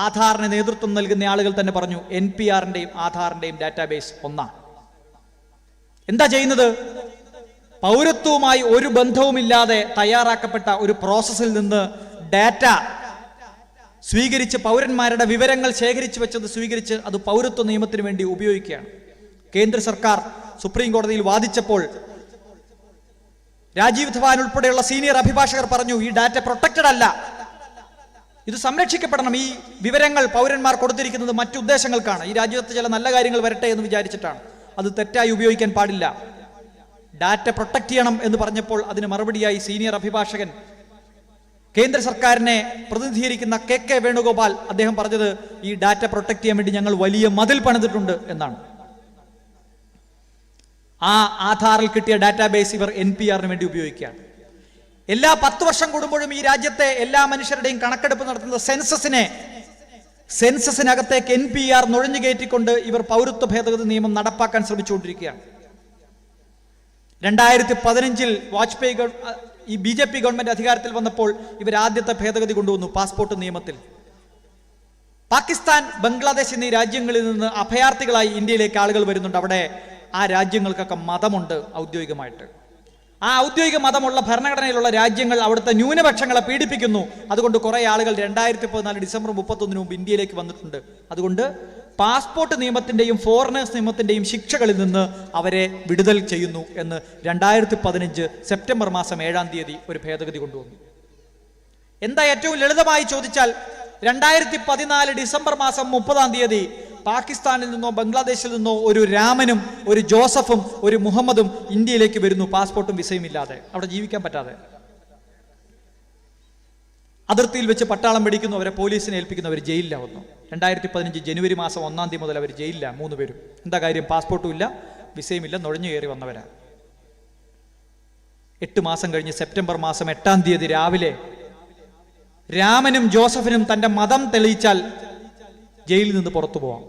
ആധാറിന് നേതൃത്വം നൽകുന്ന ആളുകൾ തന്നെ പറഞ്ഞു NPRന്റെയും ആധാറിന്റെയും ഡാറ്റാബേസ് ഒന്നാണ്. എന്താ ചെയ്യുന്നത്? പൗരത്വവുമായി ഒരു ബന്ധവുമില്ലാതെ തയ്യാറാക്കപ്പെട്ട ഒരു പ്രോസസ്സിൽ നിന്ന് ഡാറ്റ സ്വീകരിച്ച്, പൗരന്മാരുടെ വിവരങ്ങൾ ശേഖരിച്ചു വെച്ചത് സ്വീകരിച്ച് അത് പൗരത്വ നിയമത്തിന് വേണ്ടി ഉപയോഗിക്കുകയാണ്. കേന്ദ്ര സർക്കാർ സുപ്രീം കോടതിയിൽ വാദിച്ചപ്പോൾ രാജീവ് ധവാൻ ഉൾപ്പെടെയുള്ള സീനിയർ അഭിഭാഷകർ പറഞ്ഞു ഈ ഡാറ്റ പ്രൊട്ടക്റ്റഡ് അല്ല, ഇത് സംരക്ഷിക്കപ്പെടണം. ഈ വിവരങ്ങൾ പൗരന്മാർ കൊടുത്തിരിക്കുന്നത് മറ്റു ഉദ്ദേശങ്ങൾക്കാണ്, ഈ രാജ്യത്ത് ചില നല്ല കാര്യങ്ങൾ വരട്ടെ എന്ന് വിചാരിച്ചിട്ടാണ്, അത് തെറ്റായി ഉപയോഗിക്കാൻ പാടില്ല, ഡാറ്റ പ്രൊട്ടക്ട് ചെയ്യണം എന്ന് പറഞ്ഞപ്പോൾ അതിന് മറുപടിയായി സീനിയർ അഭിഭാഷകൻ കേന്ദ്ര സർക്കാരിനെ പ്രതിനിധീകരിക്കുന്ന KK വേണുഗോപാൽ അദ്ദേഹം പറഞ്ഞത് ഈ ഡാറ്റ പ്രൊട്ടക്ട് ചെയ്യാൻ വേണ്ടി ഞങ്ങൾ വലിയ മതിൽ പണിതിട്ടുണ്ട് എന്നാണ്. ആ ആധാറിൽ കിട്ടിയ ഡാറ്റാബേസ് ഇവർ NPRന് വേണ്ടി ഉപയോഗിക്കുകയാണ്. എല്ലാ 10 വർഷം കൂടുമ്പോഴും ഈ രാജ്യത്തെ എല്ലാ മനുഷ്യരുടെയും കണക്കെടുപ്പ് നടത്തുന്ന സെൻസസിനകത്തേക്ക് NPR നുഴഞ്ഞു കയറ്റിക്കൊണ്ട് ഇവർ പൗരത്വ ഭേദഗതി നിയമം നടപ്പാക്കാൻ ശ്രമിച്ചുകൊണ്ടിരിക്കുകയാണ്. 2015 ഈ BJP ഗവൺമെന്റ് അധികാരത്തിൽ വന്നപ്പോൾ ഇവർ ആദ്യത്തെ ഭേദഗതി കൊണ്ടുവന്നു പാസ്പോർട്ട് നിയമത്തിൽ. പാകിസ്ഥാൻ, ബംഗ്ലാദേശ് എന്നീ രാജ്യങ്ങളിൽ നിന്ന് അഭയാർത്ഥികളായി ഇന്ത്യയിലേക്ക് ആളുകൾ വരുന്നുണ്ട്. അവിടെ ആ രാജ്യങ്ങൾക്കൊക്കെ മതമുണ്ട് ഔദ്യോഗികമായിട്ട്. ആ ഔദ്യോഗിക മതമുള്ള ഭരണഘടനയിലുള്ള രാജ്യങ്ങൾ അവിടുത്തെ ന്യൂനപക്ഷങ്ങളെ പീഡിപ്പിക്കുന്നു. അതുകൊണ്ട് കുറെ ആളുകൾ 2014 ഡിസംബർ 31 മുമ്പ് ഇന്ത്യയിലേക്ക് വന്നിട്ടുണ്ട്. അതുകൊണ്ട് പാസ്പോർട്ട് നിയമത്തിന്റെയും ഫോറിനേഴ്സ് നിയമത്തിന്റെയും ശിക്ഷകളിൽ നിന്ന് അവരെ വിടുതൽ ചെയ്യുന്നു എന്ന് 2015 സെപ്റ്റംബർ മാസം 7-ാം തീയതി ഒരു ഭേദഗതി കൊണ്ടുവന്നു. എന്താ ഏറ്റവും ലളിതമായി ചോദിച്ചാൽ 2014 ഡിസംബർ മാസം 30-ാം തീയതി പാകിസ്ഥാനിൽ നിന്നോ ബംഗ്ലാദേശിൽ നിന്നോ ഒരു രാമനും ഒരു ജോസഫും ഒരു മുഹമ്മദും ഇന്ത്യയിലേക്ക് വരുന്നു, പാസ്പോർട്ടും വിസയും ഇല്ലാതെ, അവിടെ ജീവിക്കാൻ പറ്റാതെ. അതിർത്തിയിൽ വെച്ച് പട്ടാളം പിടിക്കുന്നു, അവരെ പോലീസിനെ ഏൽപ്പിക്കുന്നു, അവർ ജയിലിലാവുന്നു. 2015 ജനുവരി മാസം 1-ാം തീയതി മുതൽ അവർ ജയിലില്ല, 3 പേരും. എന്താ കാര്യം? പാസ്പോർട്ടും ഇല്ല, വിസയും ഇല്ല, നുഴഞ്ഞു കയറി വന്നവരാ. 8 മാസം കഴിഞ്ഞ് സെപ്റ്റംബർ മാസം 8-ാം തീയതി രാവിലെ രാമനും ജോസഫിനും തന്റെ മതം തെളിയിച്ചാൽ ജയിലിൽ നിന്ന് പുറത്തു പോവാം.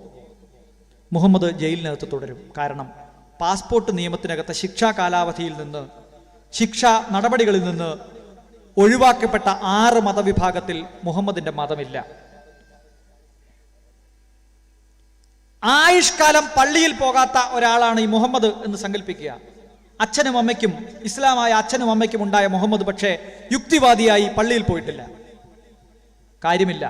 മുഹമ്മദ് ജയിലിനകത്ത് തുടരും. കാരണം പാസ്പോർട്ട് നിയമത്തിനകത്തെ ശിക്ഷാ കാലാവധിയിൽ നിന്ന്, ശിക്ഷാ നടപടികളിൽ നിന്ന് ഒഴിവാക്കപ്പെട്ട 6 മതവിഭാഗത്തിൽ മുഹമ്മദിന്റെ മതമില്ല. ആയുഷ്കാലം പള്ളിയിൽ പോകാത്ത ഒരാളാണ് ഈ മുഹമ്മദ് എന്ന് സങ്കല്പിക്കുക. അച്ഛനും അമ്മയ്ക്കും, ഇസ്ലാമായ അച്ഛനും അമ്മയ്ക്കും ഉണ്ടായ മുഹമ്മദ് പക്ഷേ യുക്തിവാദിയായി പള്ളിയിൽ പോയിട്ടില്ല. കാര്യമില്ല.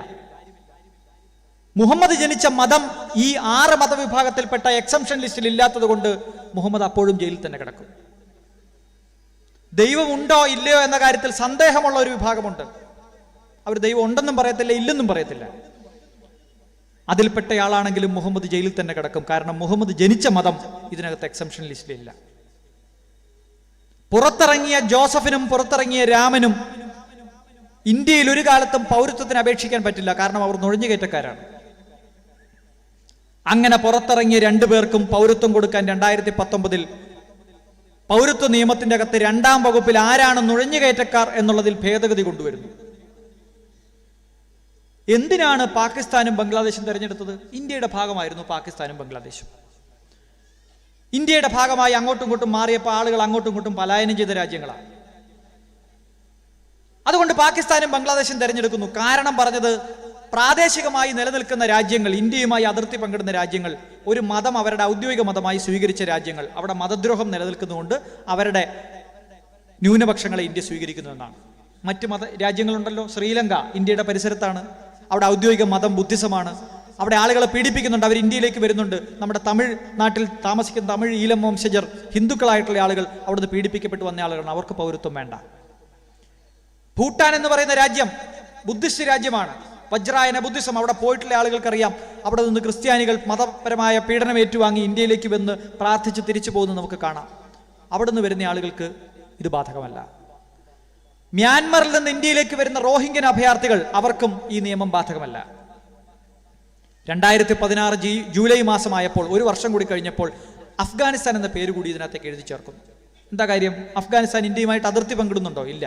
മുഹമ്മദ് ജനിച്ച മതം ഈ 6 മതവിഭാഗത്തിൽപ്പെട്ട എക്സംഷൻ ലിസ്റ്റിൽ ഇല്ലാത്തത് കൊണ്ട് മുഹമ്മദ് അപ്പോഴും ജയിലിൽ തന്നെ കിടക്കും. ദൈവമുണ്ടോ ഇല്ലയോ എന്ന കാര്യത്തിൽ സന്ദേഹമുള്ള ഒരു വിഭാഗമുണ്ട്. അവർ ദൈവം ഉണ്ടെന്നും പറയത്തില്ല, ഇല്ലെന്നും പറയത്തില്ല. അതിൽപ്പെട്ടയാളാണെങ്കിലും മുഹമ്മദ് ജയിലിൽ തന്നെ കിടക്കും. കാരണം മുഹമ്മദ് ജനിച്ച മതം ഇതിനകത്ത് എക്സംഷൻ ലിസ്റ്റിലില്ല. പുറത്തിറങ്ങിയ ജോസഫിനും പുറത്തിറങ്ങിയ രാമനും ഇന്ത്യയിൽ ഒരു കാലത്തും പൗരത്വത്തിന് അപേക്ഷിക്കാൻ പറ്റില്ല. കാരണം അവർ നുഴഞ്ഞുകയറ്റക്കാരാണ്. അങ്ങനെ പുറത്തിറങ്ങിയ 2 പേർക്കും പൗരത്വം കൊടുക്കാൻ 2019 പൗരത്വ നിയമത്തിന്റെ അകത്ത് 2-ാം വകുപ്പിൽ ആരാണ് നുഴഞ്ഞുകയറ്റക്കാർ എന്നുള്ളതിൽ ഭേദഗതി കൊണ്ടുവരുന്നു. എന്തിനാണ് പാകിസ്ഥാനും ബംഗ്ലാദേശും തെരഞ്ഞെടുത്തത്? ഇന്ത്യയുടെ ഭാഗമായിരുന്നു പാകിസ്ഥാനും ബംഗ്ലാദേശും. ഇന്ത്യയുടെ ഭാഗമായി അങ്ങോട്ടും ഇങ്ങോട്ടും മാറിയപ്പോൾ ആളുകൾ അങ്ങോട്ടും ഇങ്ങോട്ടും പലായനം ചെയ്ത രാജ്യങ്ങളാണ്. അതുകൊണ്ട് പാകിസ്ഥാനും ബംഗ്ലാദേശും തെരഞ്ഞെടുക്കുന്നു. കാരണം പറഞ്ഞത്, പ്രാദേശികമായി നിലനിൽക്കുന്ന രാജ്യങ്ങൾ, ഇന്ത്യയുമായി അതിർത്തി പങ്കിടുന്ന രാജ്യങ്ങൾ, ഒരു മതം അവരുടെ ഔദ്യോഗിക മതമായി സ്വീകരിച്ച രാജ്യങ്ങൾ, അവിടെ മതദ്രോഹം നിലനിൽക്കുന്നതുകൊണ്ട് അവരുടെ ന്യൂനപക്ഷങ്ങളെ ഇന്ത്യ സ്വീകരിക്കുന്നു എന്നാണ്. മറ്റ് രാജ്യങ്ങളുണ്ടല്ലോ, ശ്രീലങ്ക ഇന്ത്യയുടെ പരിസരത്താണ്, അവിടെ ഔദ്യോഗിക മതം ബുദ്ധിസമാണ്, അവിടെ ആളുകളെ പീഡിപ്പിക്കുന്നുണ്ട്, അവർ ഇന്ത്യയിലേക്ക് വരുന്നുണ്ട്. നമ്മുടെ തമിഴ് നാട്ടിൽ താമസിക്കുന്ന തമിഴ് ഈലം വംശജർ, ഹിന്ദുക്കളായിട്ടുള്ള ആളുകൾ അവിടുന്ന് പീഡിപ്പിക്കപ്പെട്ടു വന്ന ആളുകളാണ്, അവർക്ക് പൗരത്വം വേണ്ട. ഭൂട്ടാൻ എന്ന് പറയുന്ന രാജ്യം ബുദ്ധിസ്റ്റ് രാജ്യമാണ്, വജ്രായന ബുദ്ധിസം. അവിടെ പോയിട്ടുള്ള ആളുകൾക്കറിയാം, അവിടെ നിന്ന് ക്രിസ്ത്യാനികൾ മതപരമായ പീഡനം ഏറ്റുവാങ്ങി ഇന്ത്യയിലേക്ക് വന്ന് പ്രാർത്ഥിച്ച് തിരിച്ചു പോകുന്നത് നമുക്ക് കാണാം. അവിടെ നിന്ന് വരുന്ന ആളുകൾക്ക് ഇത് ബാധകമല്ല. മ്യാൻമറിൽ നിന്ന് ഇന്ത്യയിലേക്ക് വരുന്ന റോഹിംഗ്യൻ അഭയാർത്ഥികൾ, അവർക്കും ഈ നിയമം ബാധകമല്ല. 2016 ജൂലൈ മാസമായപ്പോൾ, 1 വർഷം കൂടി കഴിഞ്ഞപ്പോൾ, അഫ്ഗാനിസ്ഥാൻ എന്ന പേര് കൂടി ഇതിനകത്തേക്ക് എഴുതി ചേർക്കുന്നു. എന്താ കാര്യം? അഫ്ഗാനിസ്ഥാൻ ഇന്ത്യയുമായിട്ട് അതിർത്തി പങ്കിടുന്നുണ്ടോ? ഇല്ല.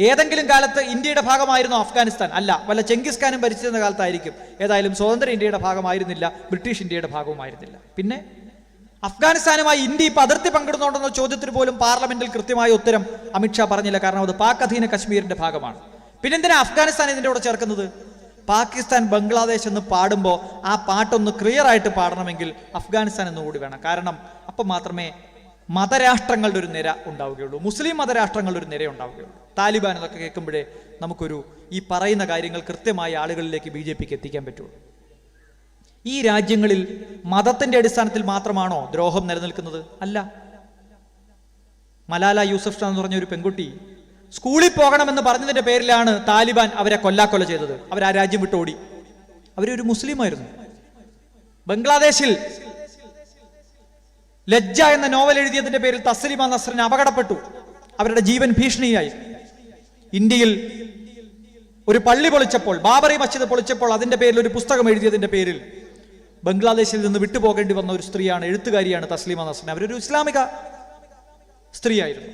ഏതെങ്കിലും കാലത്ത് ഇന്ത്യയുടെ ഭാഗമായിരുന്നോ അഫ്ഗാനിസ്ഥാൻ? അല്ല. വല്ല ചെങ്കിസ് ഖാനും ഭരിച്ചിരുന്ന കാലത്തായിരിക്കും. ഏതായാലും സ്വതന്ത്ര ഇന്ത്യയുടെ ഭാഗമായിരുന്നില്ല, ബ്രിട്ടീഷ് ഇന്ത്യയുടെ ഭാഗവുമായിരുന്നില്ല. പിന്നെ അഫ്ഗാനിസ്ഥാനുമായി ഇന്ത്യ ഇപ്പൊ അതിർത്തി പങ്കിടുന്നുണ്ടെന്ന ചോദ്യത്തിന് പോലും പാർലമെന്റിൽ കൃത്യമായ ഉത്തരം അമിത്ഷാ പറഞ്ഞില്ല. കാരണം അത് പാക് അധീന കശ്മീരിന്റെ ഭാഗമാണ്. പിന്നെന്തിനാ അഫ്ഗാനിസ്ഥാൻ ഇതിന്റെ കൂടെ ചേർക്കുന്നത്? പാകിസ്ഥാൻ ബംഗ്ലാദേശ് എന്ന് പാടുമ്പോൾ ആ പാട്ടൊന്ന് ക്ലിയർ ആയിട്ട് പാടണമെങ്കിൽ അഫ്ഗാനിസ്ഥാൻ എന്നുകൂടി വേണം. കാരണം അപ്പം മാത്രമേ മതരാഷ്ട്രങ്ങളുടെ ഒരു നിര ഉണ്ടാവുകയുള്ളൂ, മുസ്ലിം മതരാഷ്ട്രങ്ങളുടെ ഒരു നിര ഉണ്ടാവുകയുള്ളൂ. താലിബാൻ എന്നൊക്കെ കേൾക്കുമ്പോഴേ നമുക്കൊരു ഈ പറയുന്ന കാര്യങ്ങൾ കൃത്യമായ ആളുകളിലേക്ക് BJPക്ക് എത്തിക്കാൻ പറ്റുള്ളൂ. ഈ രാജ്യങ്ങളിൽ മതത്തിന്റെ അടിസ്ഥാനത്തിൽ മാത്രമാണോ ദ്രോഹം നിലനിൽക്കുന്നത്? അല്ല. മലാല യൂസഫ് എന്ന് പറഞ്ഞ ഒരു പെൺകുട്ടി സ്കൂളിൽ പോകണമെന്ന് പറഞ്ഞതിന്റെ പേരിലാണ് താലിബാൻ അവരെ കൊല്ലാക്കൊല ചെയ്തത്. അവർ ആ രാജ്യം വിട്ടോടി. അവരൊരു മുസ്ലിമായിരുന്നു. ബംഗ്ലാദേശിൽ ലജ്ജ എന്ന നോവൽ എഴുതിയതിന്റെ പേരിൽ തസ്ലിമ നസ്റിന് അപകടപ്പെട്ടു, അവരുടെ ജീവൻ ഭീഷണിയായി. ഇന്ത്യയിൽ ഒരു പള്ളി പൊളിച്ചപ്പോൾ, ബാബറി മസ്ജിദ് പൊളിച്ചപ്പോൾ അതിന്റെ പേരിൽ ഒരു പുസ്തകം എഴുതിയതിന്റെ പേരിൽ ബംഗ്ലാദേശിൽ നിന്ന് വിട്ടുപോകേണ്ടി വന്ന ഒരു സ്ത്രീയാണ്, എഴുത്തുകാരിയാണ് തസ്ലിമ നസ്റിൻ. അവരൊരു ഇസ്ലാമിക സ്ത്രീയായിരുന്നു.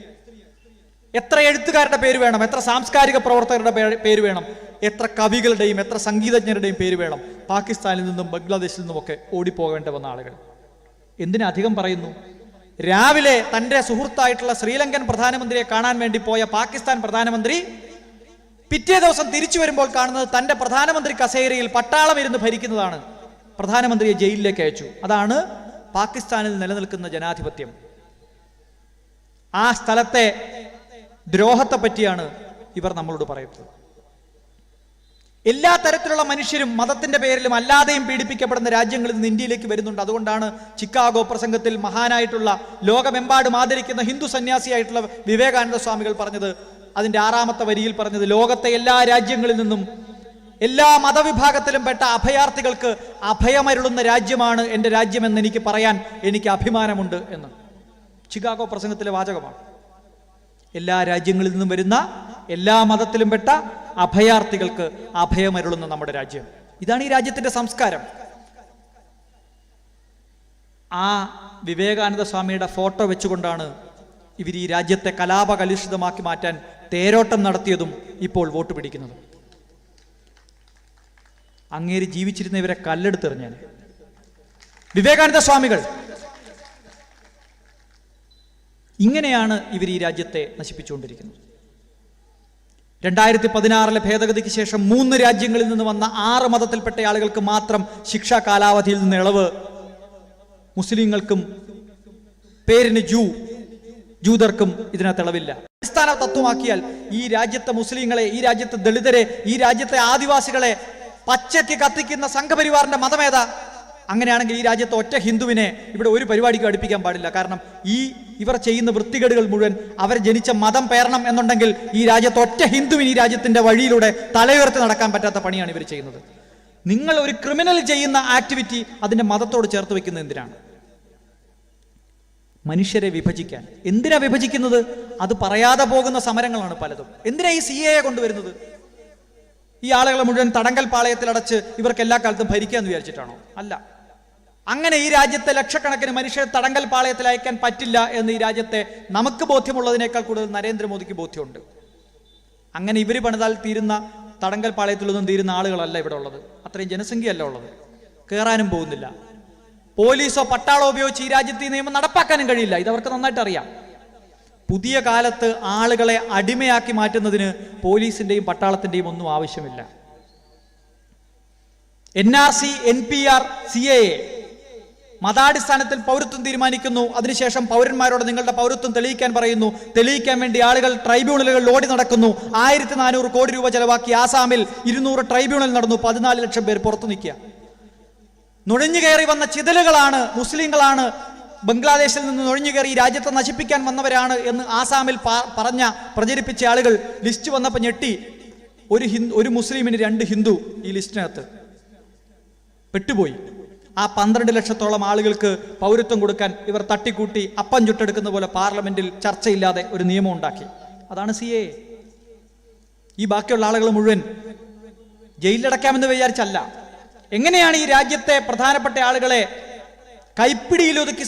എത്ര എഴുത്തുകാരുടെ പേര് വേണം, എത്ര സാംസ്കാരിക പ്രവർത്തകരുടെ പേര് വേണം, എത്ര കവികളുടെയും എത്ര സംഗീതജ്ഞരുടെയും പേര് വേണം പാകിസ്ഥാനിൽ നിന്നും ബംഗ്ലാദേശിൽ നിന്നുമൊക്കെ ഓടിപ്പോകേണ്ടി വന്ന ആളുകൾ. എന്തിനധികം പറയുന്നു? രാവിലെ തൻ്റെ സുഹൃത്തായിട്ടുള്ള ശ്രീലങ്കൻ പ്രധാനമന്ത്രിയെ കാണാൻ വേണ്ടി പോയ പാകിസ്ഥാൻ പ്രധാനമന്ത്രി പിറ്റേ ദിവസം തിരിച്ചു വരുമ്പോൾ കാണുന്നത് തൻ്റെ പ്രധാനമന്ത്രി കസേരയിൽ പട്ടാളം ഇരുന്ന് ഭരിക്കുന്നതാണ്. പ്രധാനമന്ത്രിയെ ജയിലിലേക്ക് അയച്ചു. അതാണ് പാകിസ്ഥാനിൽ നിലനിൽക്കുന്ന ജനാധിപത്യം. ആ സ്ഥലത്തെ ദ്രോഹത്തെ പറ്റിയാണ് ഇവർ നമ്മളോട് പറയുന്നത്. എല്ലാ തരത്തിലുള്ള മനുഷ്യരും മതത്തിന്റെ പേരിലും അല്ലാതെയും പീഡിപ്പിക്കപ്പെടുന്ന രാജ്യങ്ങളിൽ നിന്ന് ഇന്ത്യയിലേക്ക് വരുന്നുണ്ട്. അതുകൊണ്ടാണ് ചിക്കാഗോ പ്രസംഗത്തിൽ മഹാനായിട്ടുള്ള ലോകമെമ്പാടും ആദരിക്കുന്ന ഹിന്ദു സന്യാസിയായിട്ടുള്ള വിവേകാനന്ദ സ്വാമികൾ പറഞ്ഞത്, അതിന്റെ 6ാമത്തെ വരിയിൽ പറഞ്ഞത്, ലോകത്തെ എല്ലാ രാജ്യങ്ങളിൽ നിന്നും എല്ലാ മതവിഭാഗത്തിലും പെട്ട അഭയാർത്ഥികൾക്ക് അഭയമരുളുന്ന രാജ്യമാണ് എൻ്റെ രാജ്യമെന്ന് എനിക്ക് പറയാൻ എനിക്ക് അഭിമാനമുണ്ട് എന്ന്. ചിക്കാഗോ പ്രസംഗത്തിലെ വാചകമാണ്. എല്ലാ രാജ്യങ്ങളിൽ നിന്നും വരുന്ന എല്ലാ മതത്തിലും പെട്ട അഭയാർത്ഥികൾക്ക് അഭയമരുളുന്ന നമ്മുടെ രാജ്യം. ഇതാണ് ഈ രാജ്യത്തിന്റെ സംസ്കാരം. ആ വിവേകാനന്ദ സ്വാമിയുടെ ഫോട്ടോ വെച്ചുകൊണ്ടാണ് ഇവർ ഈ രാജ്യത്തെ കലാപകലുഷിതമാക്കി മാറ്റാൻ തേരോട്ടം നടത്തിയതും ഇപ്പോൾ വോട്ട് പിടിക്കുന്നതും. അങ്ങേര് ജീവിച്ചിരുന്ന ഇവരെ കല്ലെടുത്തെറിഞ്ഞാൽ. വിവേകാനന്ദ സ്വാമികൾ ഇങ്ങനെയാണ് ഇവർ ഈ രാജ്യത്തെ നശിപ്പിച്ചുകൊണ്ടിരിക്കുന്നത്. 2016 ഭേദഗതിക്ക് ശേഷം 3 രാജ്യങ്ങളിൽ നിന്ന് വന്ന 6 മതത്തിൽപ്പെട്ട ആളുകൾക്ക് മാത്രം ശിക്ഷാ കാലാവധിയിൽ നിന്ന് ഇളവ്. മുസ്ലിങ്ങൾക്കും പേരിന് ജൂതർക്കും ഇതിനകത്ത് ഇളവില്ല. അടിസ്ഥാന തത്വമാക്കിയാൽ ഈ രാജ്യത്തെ മുസ്ലിങ്ങളെ, ഈ രാജ്യത്തെ ദളിതരെ, ഈ രാജ്യത്തെ ആദിവാസികളെ പച്ചയ്ക്ക് കത്തിക്കുന്ന സംഘപരിവാറിന്റെ മതമേതാ? അങ്ങനെയാണെങ്കിൽ ഈ രാജ്യത്തെ ഒറ്റ ഹിന്ദുവിനെ ഇവിടെ ഒരു പരിപാടിക്ക് അടുപ്പിക്കാൻ പാടില്ല. കാരണം ഇവർ ചെയ്യുന്ന വൃത്തികേടുകൾ മുഴുവൻ അവർ ജനിച്ച മതം പേരണം എന്നുണ്ടെങ്കിൽ ഈ രാജ്യത്ത് ഒറ്റ ഹിന്ദുവിന് ഈ രാജ്യത്തിന്റെ വഴിയിലൂടെ തലയുയർത്തി നടക്കാൻ പറ്റാത്ത പണിയാണ് ഇവർ ചെയ്യുന്നത്. നിങ്ങൾ ഒരു ക്രിമിനൽ ചെയ്യുന്ന ആക്ടിവിറ്റി അതിന്റെ മതത്തോട് ചേർത്ത് വെക്കുന്നത് എന്തിനാണ്? മനുഷ്യരെ വിഭജിക്കാൻ. എന്തിനാ വിഭജിക്കുന്നത്? അത് പറയാതെ പോകുന്ന സമരങ്ങളാണ് പലതും. എന്തിനാ ഈ CAA കൊണ്ടുവരുന്നത്? ഈ ആളുകളെ മുഴുവൻ തടങ്കൽ പാളയത്തിലടച്ച് ഇവർക്ക് എല്ലാ കാലത്തും ഭരിക്കാന്ന് വിചാരിച്ചിട്ടാണോ? അല്ല. അങ്ങനെ ഈ രാജ്യത്തെ ലക്ഷക്കണക്കിന് മനുഷ്യരെ തടങ്കൽ പാളയത്തിൽ അയക്കാൻ പറ്റില്ല എന്ന് ഈ രാജ്യത്തെ നമുക്ക് ബോധ്യമുള്ളതിനേക്കാൾ കൂടുതൽ നരേന്ദ്രമോദിക്ക് ബോധ്യമുണ്ട്. അങ്ങനെ ഇവർ പണിതാൽ തീരുന്ന തടങ്കൽ പാളയത്തിലൊന്നും തീരുന്ന ആളുകളല്ല ഇവിടെ ഉള്ളത്. അത്രയും ജനസംഖ്യയല്ല ഉള്ളത്. കയറാനും പോകുന്നില്ല. പോലീസോ പട്ടാളോ ഉപയോഗിച്ച് ഈ രാജ്യത്ത് ഈ നിയമം നടപ്പാക്കാനും കഴിയില്ല. ഇതവർക്ക് നന്നായിട്ട് അറിയാം. പുതിയ കാലത്ത് ആളുകളെ അടിമയാക്കി മാറ്റുന്നതിന് പോലീസിന്റെയും പട്ടാളത്തിന്റെയും ഒന്നും ആവശ്യമില്ല. NRC, NPR, CAA മതാടിസ്ഥാനത്തിൽ പൗരത്വം തീരുമാനിക്കുന്നു. അതിനുശേഷം പൗരന്മാരോട് നിങ്ങളുടെ പൗരത്വം തെളിയിക്കാൻ പറയുന്നു. തെളിയിക്കാൻ വേണ്ടി ആളുകൾ ട്രൈബ്യൂണലുകളിൽ ഓടി നടക്കുന്നു. 1400 കോടി രൂപ ചെലവാക്കി ആസാമിൽ 200 ട്രൈബ്യൂണൽ നടന്നു. 14 ലക്ഷം പേർ പുറത്തു നിൽക്കുക. നുഴഞ്ഞു കയറി വന്ന ചിതലുകളാണ്, മുസ്ലിങ്ങളാണ്, ബംഗ്ലാദേശിൽ നിന്ന് നുഴഞ്ഞു കയറി രാജ്യത്തെ നശിപ്പിക്കാൻ വന്നവരാണ് എന്ന് ആസാമിൽ പ്രചരിപ്പിച്ച ആളുകൾ ലിസ്റ്റ് വന്നപ്പോൾ ഞെട്ടി. ഒരു മുസ്ലിമിന് 2 ഹിന്ദു ഈ ലിസ്റ്റിനകത്ത് പെട്ടുപോയി. ആ 12 ലക്ഷത്തോളം ആളുകൾക്ക് പൗരത്വം കൊടുക്കാൻ ഇവർ തട്ടിക്കൂട്ടി അപ്പം ചുട്ടെടുക്കുന്ന പോലെ പാർലമെന്റിൽ ചർച്ചയില്ലാതെ ഒരു നിയമം ഉണ്ടാക്കി. അതാണ് CAA. ഈ ബാക്കിയുള്ള ആളുകൾ മുഴുവൻ ജയിലിലടക്കാമെന്ന് വിചാരിച്ചല്ല. എങ്ങനെയാണ് ഈ രാജ്യത്തെ പ്രധാനപ്പെട്ട ആളുകളെ കൈപ്പിടിയിലൊതുക്കി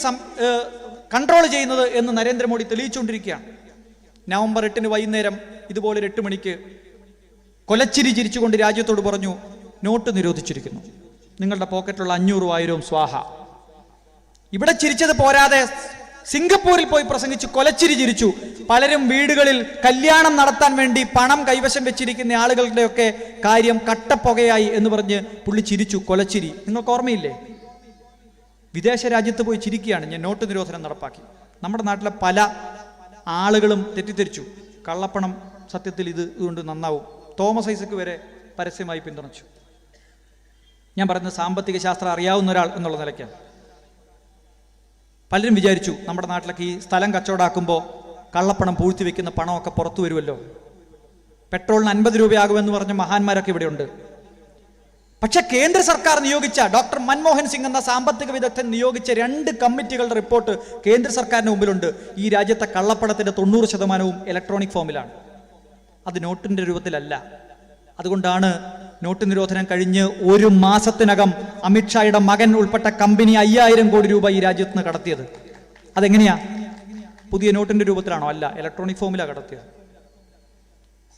കൺട്രോൾ ചെയ്യുന്നത് എന്ന് നരേന്ദ്രമോദി തെളിയിച്ചുകൊണ്ടിരിക്കുകയാണ്. നവംബർ 8 വൈകുന്നേരം ഇതുപോലെ 8 മണിക്ക് കൊലച്ചിരി ചിരിച്ചുകൊണ്ട് രാജ്യത്തോട് പറഞ്ഞു, നോട്ട് നിരോധിച്ചിരിക്കുന്നു, നിങ്ങളുടെ പോക്കറ്റിലുള്ള 500,000 സ്വാഹ. ഇവിടെ ചിരിച്ചത് പോരാതെ സിംഗപ്പൂരിൽ പോയി പ്രസംഗിച്ച് കൊലച്ചിരി ചിരിച്ചു. പലരും വീടുകളിൽ കല്യാണം നടത്താൻ വേണ്ടി പണം കൈവശം വെച്ചിരിക്കുന്ന ആളുകളുടെയൊക്കെ കാര്യം കട്ടപ്പുകയായി എന്ന് പറഞ്ഞ് പുള്ളി ചിരിച്ചു. കൊലച്ചിരി നിങ്ങൾക്ക് ഓർമ്മയില്ലേ? വിദേശ രാജ്യത്ത് പോയി ചിരിക്കുകയാണ്. ഞാൻ നോട്ട് നിരോധനം നടപ്പാക്കി. നമ്മുടെ നാട്ടിലെ പല ആളുകളും തെറ്റിദ്ധരിച്ചു. കള്ളപ്പണം സത്യത്തിൽ ഇതുകൊണ്ട് നന്നാവും. തോമസ് ഐസക് വരെ പരസ്യമായി പിന്തുണച്ചു. ഞാൻ പറയുന്നത് സാമ്പത്തിക ശാസ്ത്രം അറിയാവുന്ന ഒരാൾ എന്നുള്ള നിലയ്ക്കാണ്. പലരും വിചാരിച്ചു നമ്മുടെ നാട്ടിലൊക്കെ ഈ സ്ഥലം കച്ചവടാക്കുമ്പോൾ കള്ളപ്പണം പൂഴ്ത്തി വെക്കുന്ന പണമൊക്കെ പുറത്തു വരുമല്ലോ, പെട്രോളിന് 50 രൂപയാകുമെന്ന് പറഞ്ഞ മഹാന്മാരൊക്കെ ഇവിടെയുണ്ട്. പക്ഷെ കേന്ദ്ര സർക്കാർ നിയോഗിച്ച ഡോക്ടർ മൻമോഹൻ സിംഗ് എന്ന സാമ്പത്തിക വിദഗ്ധൻ നിയോഗിച്ച 2 കമ്മിറ്റികളുടെ റിപ്പോർട്ട് കേന്ദ്ര സർക്കാരിന് മുമ്പിലുണ്ട്. ഈ രാജ്യത്തെ കള്ളപ്പണത്തിന്റെ 90% ഇലക്ട്രോണിക് ഫോമിലാണ്, അത് നോട്ടിന്റെ രൂപത്തിലല്ല. അതുകൊണ്ടാണ് നോട്ട് നിരോധനം കഴിഞ്ഞ് 1 മാസത്തിനകം അമിത്ഷായുടെ മകൻ ഉൾപ്പെട്ട കമ്പനി 5000 കോടി രൂപ ഈ രാജ്യത്ത് നിന്ന് കടത്തിയത്. അതെങ്ങനെയാ? പുതിയ നോട്ടിന്റെ രൂപത്തിലാണോ? അല്ല, ഇലക്ട്രോണിക് ഫോമിലാണ് കടത്തിയത്.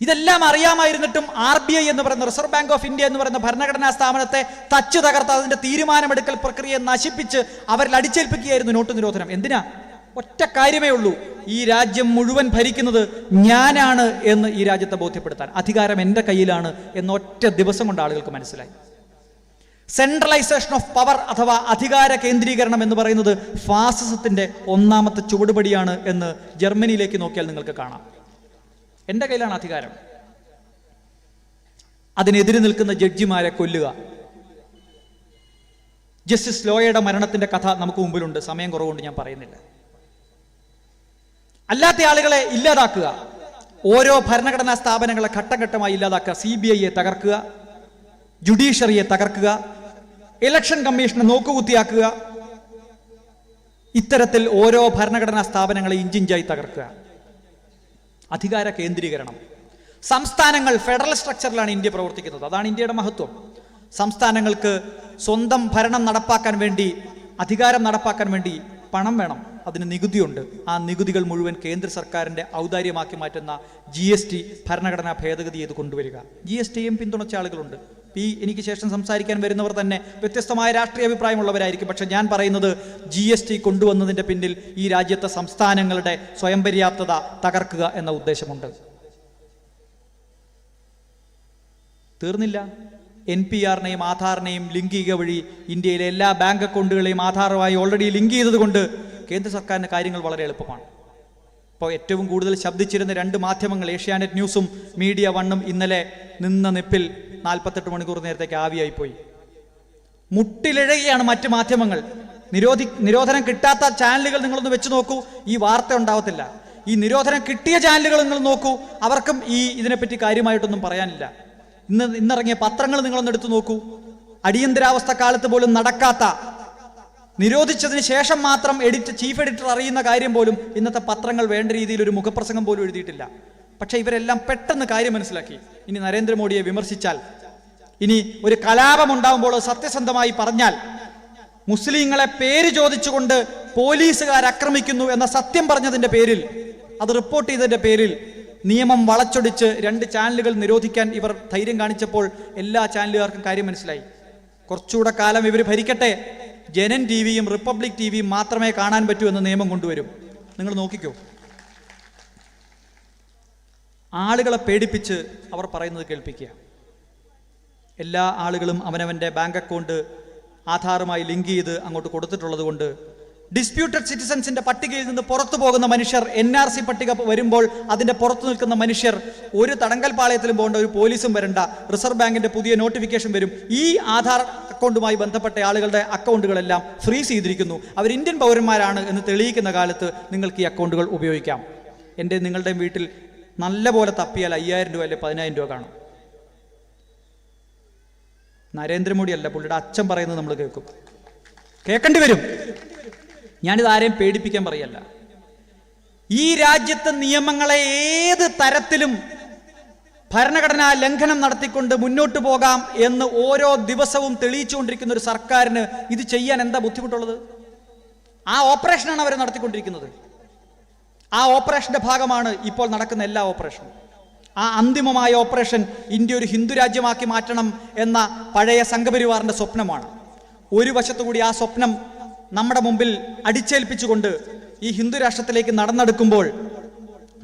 ഇതെല്ലാം അറിയാമായിരുന്നിട്ടും RBI എന്ന് പറയുന്ന റിസർവ് ബാങ്ക് ഓഫ് ഇന്ത്യ എന്ന് പറയുന്ന ഭരണഘടനാ സ്ഥാപനത്തെ തച്ചു തകർത്ത് അതിന്റെ തീരുമാനമെടുക്കൽ പ്രക്രിയയെ നശിപ്പിച്ച് അവരിൽ അടിച്ചേൽപ്പിക്കുകയായിരുന്നു നോട്ട് നിരോധനം. എന്തിനാ? ഒറ്റ കാര്യമേ ഉള്ളൂ, ഈ രാജ്യം മുഴുവൻ ഭരിക്കുന്നത് ഞാനാണ് എന്ന് ഈ രാജ്യത്തെ ബോധ്യപ്പെടുത്താൻ. അധികാരം എൻ്റെ കയ്യിലാണ് എന്നൊറ്റ ദിവസം കൊണ്ട് ആളുകൾക്ക് മനസ്സിലായി. സെൻട്രലൈസേഷൻ ഓഫ് പവർ അഥവാ അധികാര കേന്ദ്രീകരണം എന്ന് പറയുന്നത് ഫാസിസത്തിന്റെ ഒന്നാമത്തെ ചുവടുപടിയാണ് എന്ന് ജർമ്മനിയിലേക്ക് നോക്കിയാൽ നിങ്ങൾക്ക് കാണാം. എൻ്റെ കയ്യിലാണ് അധികാരം. അതിനെതിരെ നിൽക്കുന്ന ജഡ്ജിമാരെ കൊല്ലുക. ജസ്റ്റിസ് ലോയയുടെ മരണത്തിന്റെ കഥ നമുക്ക് മുമ്പിലുണ്ട്. സമയം കുറവുകൊണ്ട് ഞാൻ പറയുന്നില്ല. അല്ലാത്ത ആളുകളെ ഇല്ലാതാക്കുക. ഓരോ ഭരണഘടനാ സ്ഥാപനങ്ങളെ ഘട്ടഘട്ടമായി ഇല്ലാതാക്കുക. CBIയെ തകർക്കുക, ജുഡീഷ്യറിയെ തകർക്കുക, ഇലക്ഷൻ കമ്മീഷനെ നോക്കുകുത്തിയാക്കുക. ഇത്തരത്തിൽ ഓരോ ഭരണഘടനാ സ്ഥാപനങ്ങളെ ഇഞ്ചിഞ്ചായി തകർക്കുക. അധികാര കേന്ദ്രീകരണം. സംസ്ഥാനങ്ങൾ ഫെഡറൽ സ്ട്രക്ചറിലാണ് ഇന്ത്യ പ്രവർത്തിക്കുന്നത്. അതാണ് ഇന്ത്യയുടെ മഹത്വം. സംസ്ഥാനങ്ങൾക്ക് സ്വന്തം ഭരണം നടപ്പാക്കാൻ വേണ്ടി, അധികാരം നടപ്പാക്കാൻ വേണ്ടി പണം വേണം. അതിന് നികുതിയുണ്ട്. ആ നികുതികൾ മുഴുവൻ കേന്ദ്ര സർക്കാരിൻ്റെ ഔദാര്യമാക്കി മാറ്റുന്ന GST ഭരണഘടനാ ഭേദഗതി ചെയ്ത് കൊണ്ടുവരിക. GSTയും പിന്തുണച്ച ആളുകളുണ്ട്. എനിക്ക് ശേഷം സംസാരിക്കാൻ വരുന്നവർ തന്നെ വ്യത്യസ്തമായ രാഷ്ട്രീയ അഭിപ്രായമുള്ളവരായിരിക്കും. പക്ഷെ ഞാൻ പറയുന്നത് GST കൊണ്ടുവന്നതിൻ്റെ പിന്നിൽ ഈ രാജ്യത്തെ സംസ്ഥാനങ്ങളുടെ സ്വയം പര്യാപ്തത തകർക്കുക എന്ന ഉദ്ദേശമുണ്ട്. തീർന്നില്ല. NPR-നെയും ആധാറിനെയും ലിങ്ക് ചെയ്യുക വഴി ഇന്ത്യയിലെ എല്ലാ ബാങ്ക് അക്കൗണ്ടുകളെയും ആധാറുമായി ഓൾറെഡി ലിങ്ക് ചെയ്തതുകൊണ്ട് കേന്ദ്ര സർക്കാരിന് കാര്യങ്ങൾ വളരെ എളുപ്പമാണ്. ഇപ്പോൾ ഏറ്റവും കൂടുതൽ ശബ്ദിച്ചിരുന്ന 2 മാധ്യമങ്ങൾ, ഏഷ്യാനെറ്റ് ന്യൂസും മീഡിയ വണ്ണും, ഇന്നലെ നിന്ന നിപ്പിൽ 48 മണിക്കൂർ നേരത്തേക്ക് ആവിയായിപ്പോയി. മുട്ടിലിഴയുകയാണ് മറ്റ് മാധ്യമങ്ങൾ. നിരോധനം കിട്ടാത്ത ചാനലുകൾ നിങ്ങളൊന്ന് വെച്ച് നോക്കൂ, ഈ വാർത്ത ഉണ്ടാവത്തില്ല. ഈ നിരോധനം കിട്ടിയ ചാനലുകൾ നിങ്ങൾ നോക്കൂ, അവർക്കും ഇതിനെപ്പറ്റി കാര്യമായിട്ടൊന്നും പറയാനില്ല. ഇന്നിറങ്ങിയ പത്രങ്ങൾ നിങ്ങളൊന്ന് എടുത്തു നോക്കൂ. അടിയന്തരാവസ്ഥ കാലത്ത് പോലും നടക്കാത്ത, നിരോധിച്ചതിന് ശേഷം മാത്രം ചീഫ് എഡിറ്റർ അറിയുന്ന കാര്യം പോലും ഇന്നത്തെ പത്രങ്ങൾ വേണ്ട രീതിയിൽ ഒരു മുഖപ്രസംഗം പോലും എഴുതിയിട്ടില്ല. പക്ഷെ ഇവരെല്ലാം പെട്ടെന്ന് കാര്യം മനസ്സിലാക്കി. ഇനി നരേന്ദ്രമോദിയെ വിമർശിച്ചാൽ, ഇനി ഒരു കലാപം ഉണ്ടാകുമ്പോൾ സത്യസന്ധമായി പറഞ്ഞാൽ, മുസ്ലിങ്ങളെ പേര് ചോദിച്ചുകൊണ്ട് പോലീസുകാർ ആക്രമിക്കുന്നു എന്ന സത്യം പറഞ്ഞതിന്റെ പേരിൽ, അത് റിപ്പോർട്ട് ചെയ്തതിന്റെ പേരിൽ നിയമം വളച്ചൊടിച്ച് 2 ചാനലുകൾ നിരോധിക്കാൻ ഇവർ ധൈര്യം കാണിച്ചപ്പോൾ എല്ലാ ചാനലുകാർക്കും കാര്യം മനസ്സിലായി. കുറച്ചുകൂടെ കാലം ഇവർ ഭരിക്കട്ടെ, ജനൻ TVയും റിപ്പബ്ലിക് TVയും മാത്രമേ കാണാൻ പറ്റൂ എന്ന് നിയമം കൊണ്ടുവരും. നിങ്ങൾ നോക്കിക്കോ. ആളുകളെ പേടിപ്പിച്ച് അവർ പറയുന്നത് കേൾപ്പിക്കുക. എല്ലാ ആളുകളും അവനവൻ്റെ ബാങ്ക് അക്കൗണ്ട് ആധാറുമായി ലിങ്ക് ചെയ്ത് അങ്ങോട്ട് കൊടുത്തിട്ടുള്ളത് കൊണ്ട് ഡിസ്പ്യൂട്ടഡ് സിറ്റിസൺസിന്റെ പട്ടികയിൽ നിന്ന് പുറത്തു പോകുന്ന മനുഷ്യർ, NRC പട്ടിക വരുമ്പോൾ അതിന്റെ പുറത്തു നിൽക്കുന്ന മനുഷ്യർ, ഒരു തടങ്കൽ പാളയത്തിലും പോകേണ്ട, ഒരു പോലീസും വരണ്ട, റിസർവ് ബാങ്കിന്റെ പുതിയ നോട്ടിഫിക്കേഷൻ വരും. ഈ ആധാർ അക്കൗണ്ടുമായി ബന്ധപ്പെട്ട ആളുകളുടെ അക്കൗണ്ടുകളെല്ലാം ഫ്രീസ് ചെയ്തിരിക്കുന്നു, അവർ ഇന്ത്യൻ പൗരന്മാരാണ് എന്ന് തെളിയിക്കുന്ന കാലത്ത് നിങ്ങൾക്ക് ഈ അക്കൗണ്ടുകൾ ഉപയോഗിക്കാം. നിങ്ങളുടെയും വീട്ടിൽ നല്ല പോലെ തപ്പിയാൽ 5000 രൂപ അല്ലെ 10,000 രൂപ കാണും. നരേന്ദ്രമോദി അല്ല, പുള്ളിയുടെ അച്ഛൻ പറയുന്നത് നമ്മൾ കേൾക്കേണ്ടി വരും. ഞാനിത് ആരെയും പേടിപ്പിക്കാൻ പറയല്ല. ഈ രാജ്യത്തെ നിയമങ്ങളെ ഏത് തരത്തിലും ഭരണഘടനാ ലംഘനം നടത്തിക്കൊണ്ട് മുന്നോട്ട് പോകാം എന്ന് ഓരോ ദിവസവും തെളിയിച്ചുകൊണ്ടിരിക്കുന്ന ഒരു സർക്കാരിന് ഇത് ചെയ്യാൻ എന്താ ബുദ്ധിമുട്ടുള്ളത്? ആ ഓപ്പറേഷനാണ് അവർ നടത്തിക്കൊണ്ടിരിക്കുന്നത്. ആ ഓപ്പറേഷന്റെ ഭാഗമാണ് ഇപ്പോൾ നടക്കുന്ന എല്ലാ ഓപ്പറേഷനും. ആ അന്തിമമായ ഓപ്പറേഷൻ ഇന്ത്യ ഒരു ഹിന്ദു രാജ്യമാക്കി മാറ്റണം എന്ന പഴയ സംഘപരിവാറിന്റെ സ്വപ്നമാണ്. ഒരു വശത്തുകൂടി ആ സ്വപ്നം നമ്മുടെ മുമ്പിൽ അടിച്ചേൽപ്പിച്ചുകൊണ്ട് ഈ ഹിന്ദു രാഷ്ട്രത്തിലേക്ക് നടന്നെടുക്കുമ്പോൾ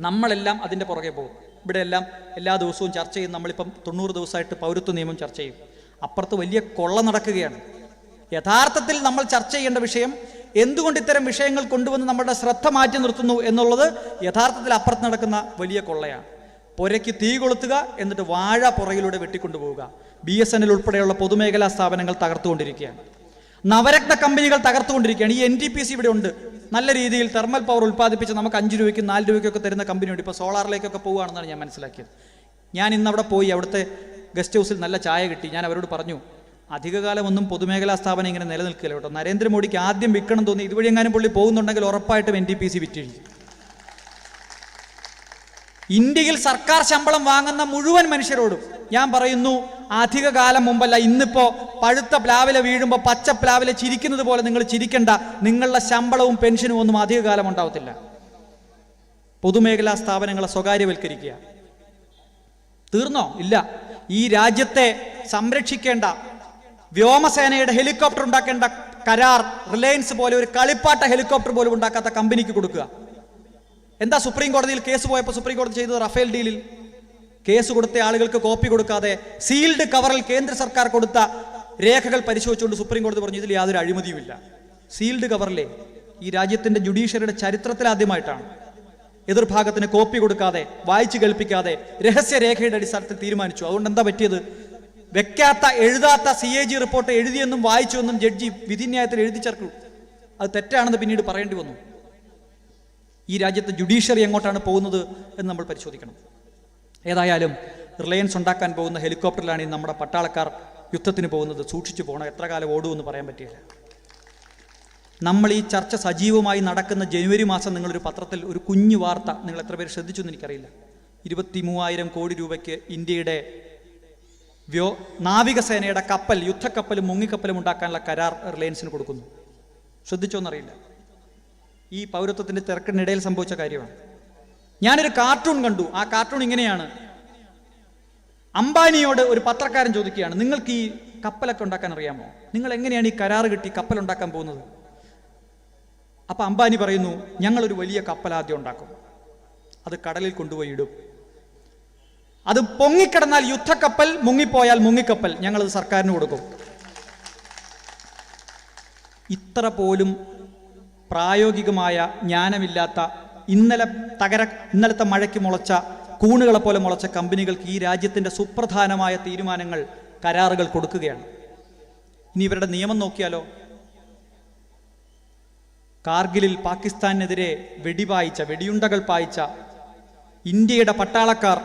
നമ്മളെല്ലാം അതിൻ്റെ പുറകെ പോകും. ഇവിടെ എല്ലാം എല്ലാ ദിവസവും ചർച്ച ചെയ്യും. നമ്മളിപ്പം 90 ദിവസമായിട്ട് പൗരത്വ നിയമം ചർച്ച ചെയ്യും. അപ്പുറത്ത് വലിയ കൊള്ള നടക്കുകയാണ്. യഥാർത്ഥത്തിൽ നമ്മൾ ചർച്ച ചെയ്യേണ്ട വിഷയം എന്തുകൊണ്ട് ഇത്തരം വിഷയങ്ങൾ കൊണ്ടുവന്ന് നമ്മുടെ ശ്രദ്ധ മാറ്റി നിർത്തുന്നു എന്നുള്ളത് യഥാർത്ഥത്തിൽ അപ്പുറത്ത് നടക്കുന്ന വലിയ കൊള്ളയാണ്. പുരയ്ക്ക് തീ കൊളുത്തുക, എന്നിട്ട് വാഴ പുറകിലൂടെ വെട്ടിക്കൊണ്ടുപോവുക. BSNL ഉൾപ്പെടെയുള്ള പൊതുമേഖലാ സ്ഥാപനങ്ങൾ തകർത്തുകൊണ്ടിരിക്കുകയാണ്. നവരത്ന കമ്പനികൾ തകർത്തുകൊണ്ടിരിക്കുകയാണ്. ഈ NTPC ഇവിടെ ഉണ്ട്. നല്ല രീതിയിൽ തെർമൽ പവർ ഉൽപ്പാദിപ്പിച്ച് നമുക്ക് 5 രൂപയ്ക്കും 4 രൂപയ്ക്കൊക്കെ തരുന്ന കമ്പനിയുണ്ട്. ഇപ്പോൾ സോളാറിലേക്കൊക്കെ പോവുകയാണെന്നാണ് ഞാൻ മനസ്സിലാക്കിയത്. ഞാൻ ഇന്ന് അവിടെ പോയി, അവിടുത്തെ ഗസ്റ്റ് ഹൗസിൽ നല്ല ചായ കിട്ടി. ഞാൻ അവരോട് പറഞ്ഞു, അധികകാലമൊന്നും പൊതുമേഖലാ സ്ഥാപനം ഇങ്ങനെ നിലനിൽക്കില്ല കേട്ടോ. നരേന്ദ്രമോദിക്ക് ആദ്യം വിൽക്കണം തോന്നി, ഇതുവഴി എങ്ങാനും പുള്ളി പോകുന്നുണ്ടെങ്കിൽ ഉറപ്പായിട്ടും NTPC വിറ്റിഴിക്കും. ഇന്ത്യയിൽ സർക്കാർ ശമ്പളം വാങ്ങുന്ന മുഴുവൻ മനുഷ്യരോടും ഞാൻ പറയുന്നു, അധിക കാലം മുമ്പല്ല, ഇന്നിപ്പോ പഴുത്ത പ്ലാവില വീഴുമ്പോൾ പച്ച പ്ലാവില ചിരിക്കുന്നത് പോലെ നിങ്ങൾ ചിരിക്കണ്ട. നിങ്ങളുടെ ശമ്പളവും പെൻഷനും ഒന്നും അധിക കാലം ഉണ്ടാവത്തില്ല. പൊതുമേഖലാ സ്ഥാപനങ്ങളെ സ്വകാര്യവൽക്കരിക്കുക. തീർന്നോ? ഇല്ല. ഈ രാജ്യത്തെ സംരക്ഷിക്കേണ്ട, വ്യോമസേനയുടെ ഹെലികോപ്റ്റർ ഉണ്ടാക്കേണ്ട കരാർ റിലയൻസ് പോലെ ഒരു കളിപ്പാട്ട ഹെലികോപ്റ്റർ പോലും ഉണ്ടാക്കാത്ത കമ്പനിക്ക് കൊടുക്കുക. എന്താ സുപ്രീം കോടതിയിൽ കേസ് പോയപ്പോൾ സുപ്രീം കോടതി ചെയ്തത്? റഫേൽ ഡീലിൽ കേസ് കൊടുത്ത ആളുകൾക്ക് കോപ്പി കൊടുക്കാതെ സീൽഡ് കവറിൽ കേന്ദ്ര സർക്കാർ കൊടുത്ത രേഖകൾ പരിശോധിച്ചുകൊണ്ട് സുപ്രീം കോടതി പറഞ്ഞു ഇതിൽ യാതൊരു അഴിമതിയുമില്ല. സീൽഡ് കവറിലെ ഈ രാജ്യത്തിന്റെ ജുഡീഷ്യറിയുടെ ചരിത്രത്തിൽ ആദ്യമായിട്ടാണ് എതിർഭാഗത്തിന് കോപ്പി കൊടുക്കാതെ വായിച്ചു കേൾപ്പിക്കാതെ രഹസ്യരേഖയുടെ അടിസ്ഥാനത്തിൽ തീരുമാനിച്ചു. അതുകൊണ്ട് എന്താ പറ്റിയത്? വെക്കാത്ത എഴുതാത്ത CAG റിപ്പോർട്ട് എഴുതിയെന്നും വായിച്ചുവെന്നും ജഡ്ജി വിധിന്യായത്തിൽ എഴുതി ചേർക്കൂ. അത് തെറ്റാണെന്ന് പിന്നീട് പറയേണ്ടി വന്നു. ഈ രാജ്യത്തെ ജുഡീഷ്യറി എങ്ങോട്ടാണ് പോകുന്നത് എന്ന് നമ്മൾ പരിശോധിക്കണം. ഏതായാലും റിലയൻസ് ഉണ്ടാക്കാൻ പോകുന്ന ഹെലികോപ്റ്ററിലാണ് ഈ നമ്മുടെ പട്ടാളക്കാർ യുദ്ധത്തിന് പോകുന്നത്. സൂക്ഷിച്ചു പോകണം, എത്ര കാലം ഓടുമെന്ന് പറയാൻ പറ്റില്ല. നമ്മൾ ഈ ചർച്ച സജീവമായി നടക്കുന്ന ജനുവരി മാസം നിങ്ങളൊരു പത്രത്തിൽ ഒരു കുഞ്ഞു വാർത്ത നിങ്ങൾ എത്ര പേര് ശ്രദ്ധിച്ചു എന്ന് എനിക്കറിയില്ല. 23,000 കോടി രൂപയ്ക്ക് ഇന്ത്യയുടെ നാവികസേനയുടെ കപ്പൽ, യുദ്ധക്കപ്പലും മുങ്ങിക്കപ്പലും ഉണ്ടാക്കാനുള്ള കരാർ റിലയൻസിന് കൊടുക്കുന്നു. ശ്രദ്ധിച്ചോന്നറിയില്ല. ഈ പൗരത്വത്തിന്റെ തിരക്കിനിടയിൽ സംഭവിച്ച കാര്യമാണ്. ഞാനൊരു കാർട്ടൂൺ കണ്ടു. ആ കാർട്ടൂൺ ഇങ്ങനെയാണ്. അംബാനിയോട് ഒരു പത്രക്കാരൻ ചോദിക്കുകയാണ്, നിങ്ങൾക്ക് ഈ കപ്പലൊക്കെ ഉണ്ടാക്കാൻ അറിയാമോ? നിങ്ങൾ എങ്ങനെയാണ് ഈ കരാർ കിട്ടി കപ്പൽ ഉണ്ടാക്കാൻ പോകുന്നത്? അപ്പൊ അംബാനി പറയുന്നു, ഞങ്ങളൊരു വലിയ കപ്പൽ ആദ്യം ഉണ്ടാക്കും, അത് കടലിൽ കൊണ്ടുപോയി ഇടും, അത് പൊങ്ങിക്കിടന്നാൽ യുദ്ധക്കപ്പൽ, മുങ്ങിപ്പോയാൽ മുങ്ങിക്കപ്പൽ, ഞങ്ങളത് സർക്കാരിന് കൊടുക്കും. ഇത്ര പോലും പ്രായോഗികമായ ജ്ഞാനമില്ലാത്ത ഇന്നലത്തെ മഴയ്ക്ക് മുളച്ച കൂണുകളെ പോലെ മുളച്ച കമ്പനികൾക്ക് ഈ രാജ്യത്തിന്റെ സുപ്രധാനമായ തീരുമാനങ്ങൾ, കരാറുകൾ കൊടുക്കുകയാണ്. ഇനി ഇവരുടെ നിയമം നോക്കിയാലോ? കാർഗിലിൽ പാകിസ്ഥാനെതിരെ വെടിയുണ്ടകൾ പായിച്ച ഇന്ത്യയുടെ പട്ടാളക്കാർ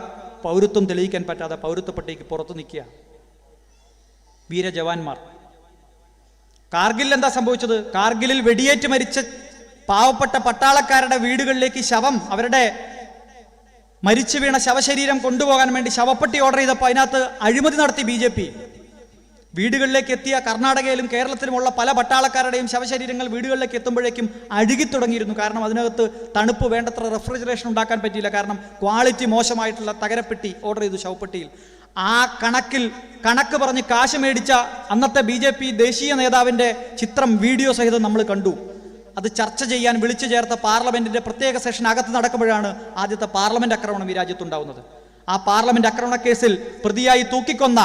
പൗരത്വം തെളിയിക്കാൻ പറ്റാതെ പൗരത്വ പട്ടികയ്ക്ക് പുറത്തു നിൽക്കുക. വീരജവാന്മാർ. കാർഗിലിൽ എന്താ സംഭവിച്ചത്? കാർഗിലിൽ വെടിയേറ്റ് മരിച്ച പാവപ്പെട്ട പട്ടാളക്കാരുടെ വീടുകളിലേക്ക് ശവം, അവരുടെ മരിച്ചു വീണ ശവശരീരം കൊണ്ടുപോകാൻ വേണ്ടി ശവപ്പെട്ടി ഓർഡർ ചെയ്തപ്പോൾ അതിനകത്ത് അഴിമതി നടത്തി BJP. വീടുകളിലേക്ക് എത്തിയ കർണാടകയിലും കേരളത്തിലുമുള്ള പല പട്ടാളക്കാരുടെയും ശവശരീരങ്ങൾ വീടുകളിലേക്ക് എത്തുമ്പോഴേക്കും അഴുകി തുടങ്ങിയിരുന്നു. കാരണം അതിനകത്ത് തണുപ്പ് വേണ്ടത്ര റെഫ്രിജറേഷൻ ഉണ്ടാക്കാൻ പറ്റിയില്ല. കാരണം ക്വാളിറ്റി മോശമായിട്ടുള്ള തകരപ്പെട്ടി ഓർഡർ ചെയ്തു ശവപ്പെട്ടിയിൽ. ആ കണക്ക് പറഞ്ഞ് കാശ് മേടിച്ച അന്നത്തെ BJP ദേശീയ നേതാവിൻ്റെ ചിത്രം വീഡിയോ സഹിതം നമ്മൾ കണ്ടു. അത് ചർച്ച ചെയ്യാൻ വിളിച്ചു ചേർത്ത പാർലമെന്റിന്റെ പ്രത്യേക സെഷൻ അകത്ത് നടക്കുമ്പോഴാണ് ആദ്യത്തെ പാർലമെന്റ് ആക്രമണം ഈ രാജ്യത്തുണ്ടാവുന്നത്. ആ പാർലമെന്റ് ആക്രമണ കേസിൽ പ്രതിയായി തൂക്കിക്കൊന്ന